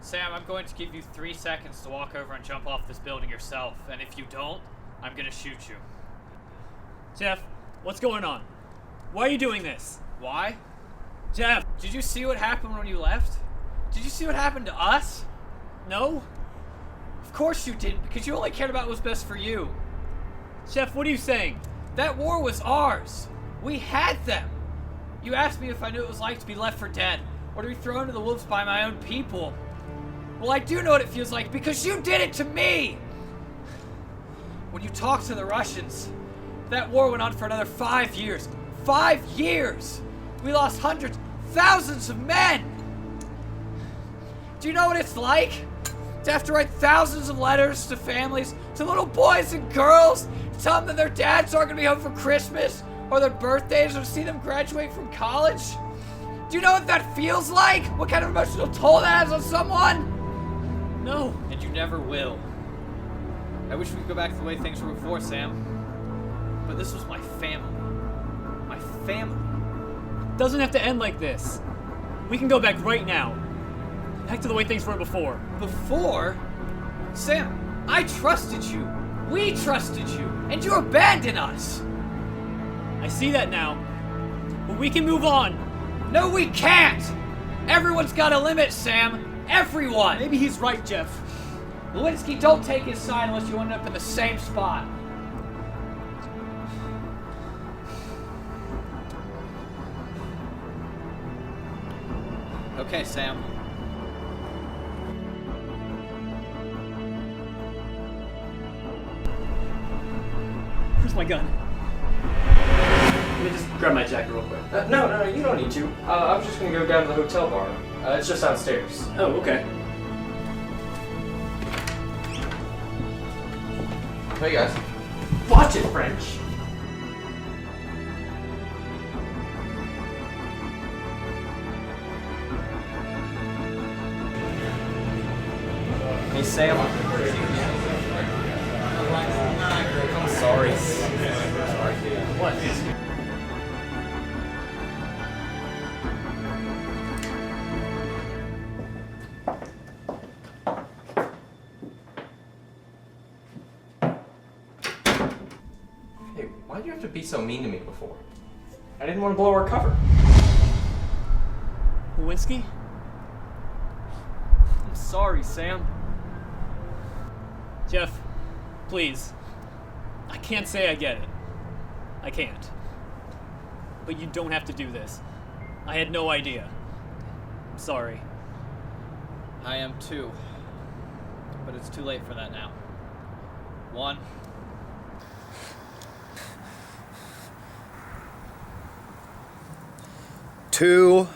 Sam, I'm going to give you 3 seconds to walk over and jump off this building yourself, and if you don't, I'm gonna shoot you. Jeff, what's going on? Why are you doing this? Why? Jeff! Did you see what happened when you left? Did you see what happened to us? No? Of course you didn't, because you only cared about what was best for you. Jeff, what are you saying? That war was ours. We had them. You asked me if I knew what it was like to be left for dead, or to be thrown to the wolves by my own people. Well, I do know what it feels like, because you did it to me! When you talked to the Russians, that war went on for another 5 years. 5 years! We lost hundreds, thousands of men! Do you know what it's like? To have to write thousands of letters to families, to little boys and girls, to tell them that their dads aren't gonna be home for Christmas, or their birthdays, or to see them graduate from college? Do you know what that feels like? What kind of emotional toll that has on someone? No. And you never will. I wish we could go back to the way things were before, Sam. But this was my family. My family. It doesn't have to end like this. We can go back right now. Back to the way things were before. Before? Sam, I trusted you. We trusted you. And you abandoned us. I see that now. But we can move on. No, we can't! Everyone's got a limit, Sam. Everyone! Maybe he's right, Jeff. Lewinsky, don't take his side unless you end up in the same spot. Okay, Sam. Where's my gun? Let me just grab my jacket real quick. No, you don't need to. I was just gonna go down to the hotel bar. It's just downstairs. Oh, okay. Hey guys. Watch it, French. Hey, Sam. I'm sorry. What? Hey, why'd you have to be so mean to me before? I didn't want to blow our cover. Lewinsky? I'm sorry, Sam. Jeff, please. I can't say I get it. I can't. But you don't have to do this. I had no idea. I'm sorry. I am too. But it's too late for that now. 1. Two.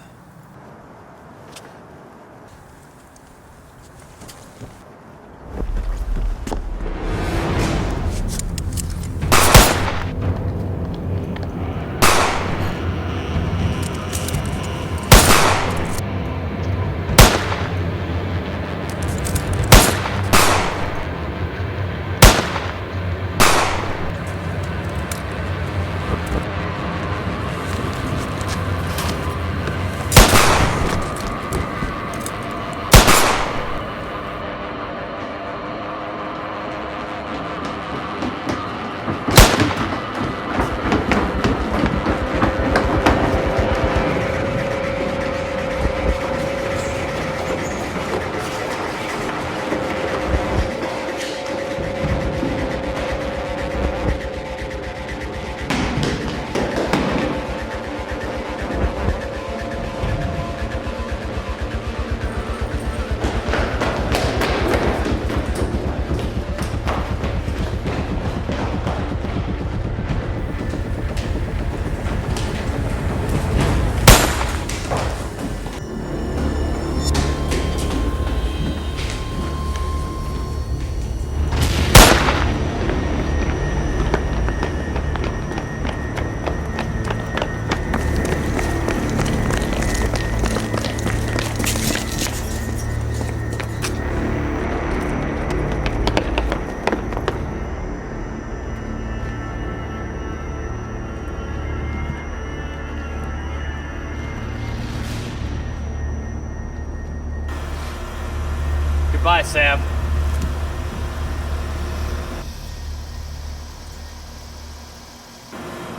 Goodbye, Sam.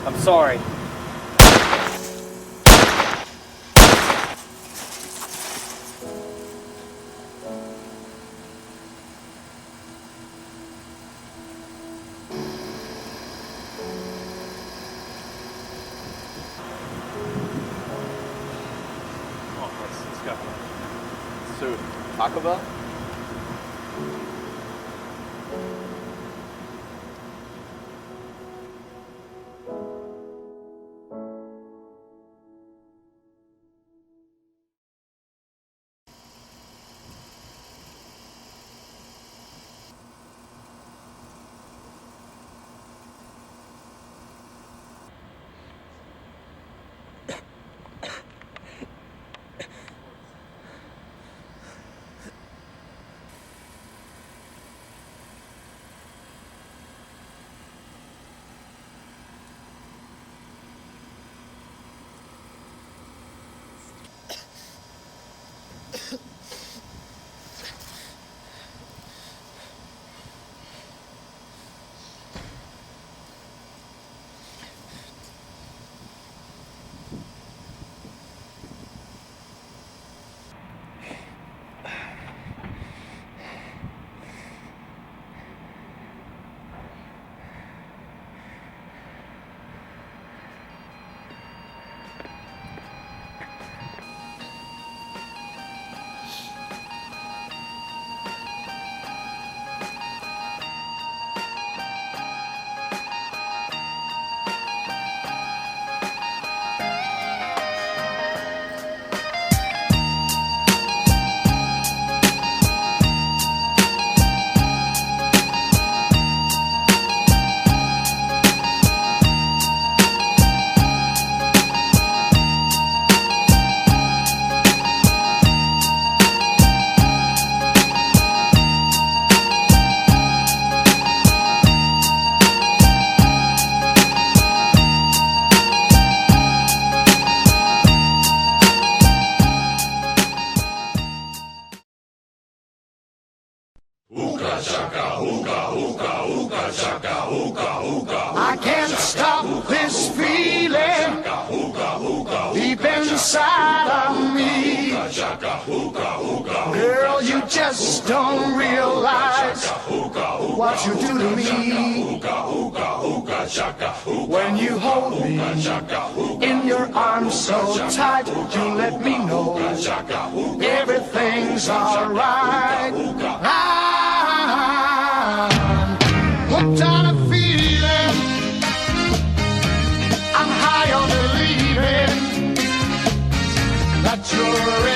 I'm sorry. Let's go. So, Taco Bell? I can't stop this feeling deep inside of me. Girl, you just don't realize what you do to me. When you hold me in your arms so tight, you let me know everything's alright. I'm hooked on a feeling, I'm high on believing that you're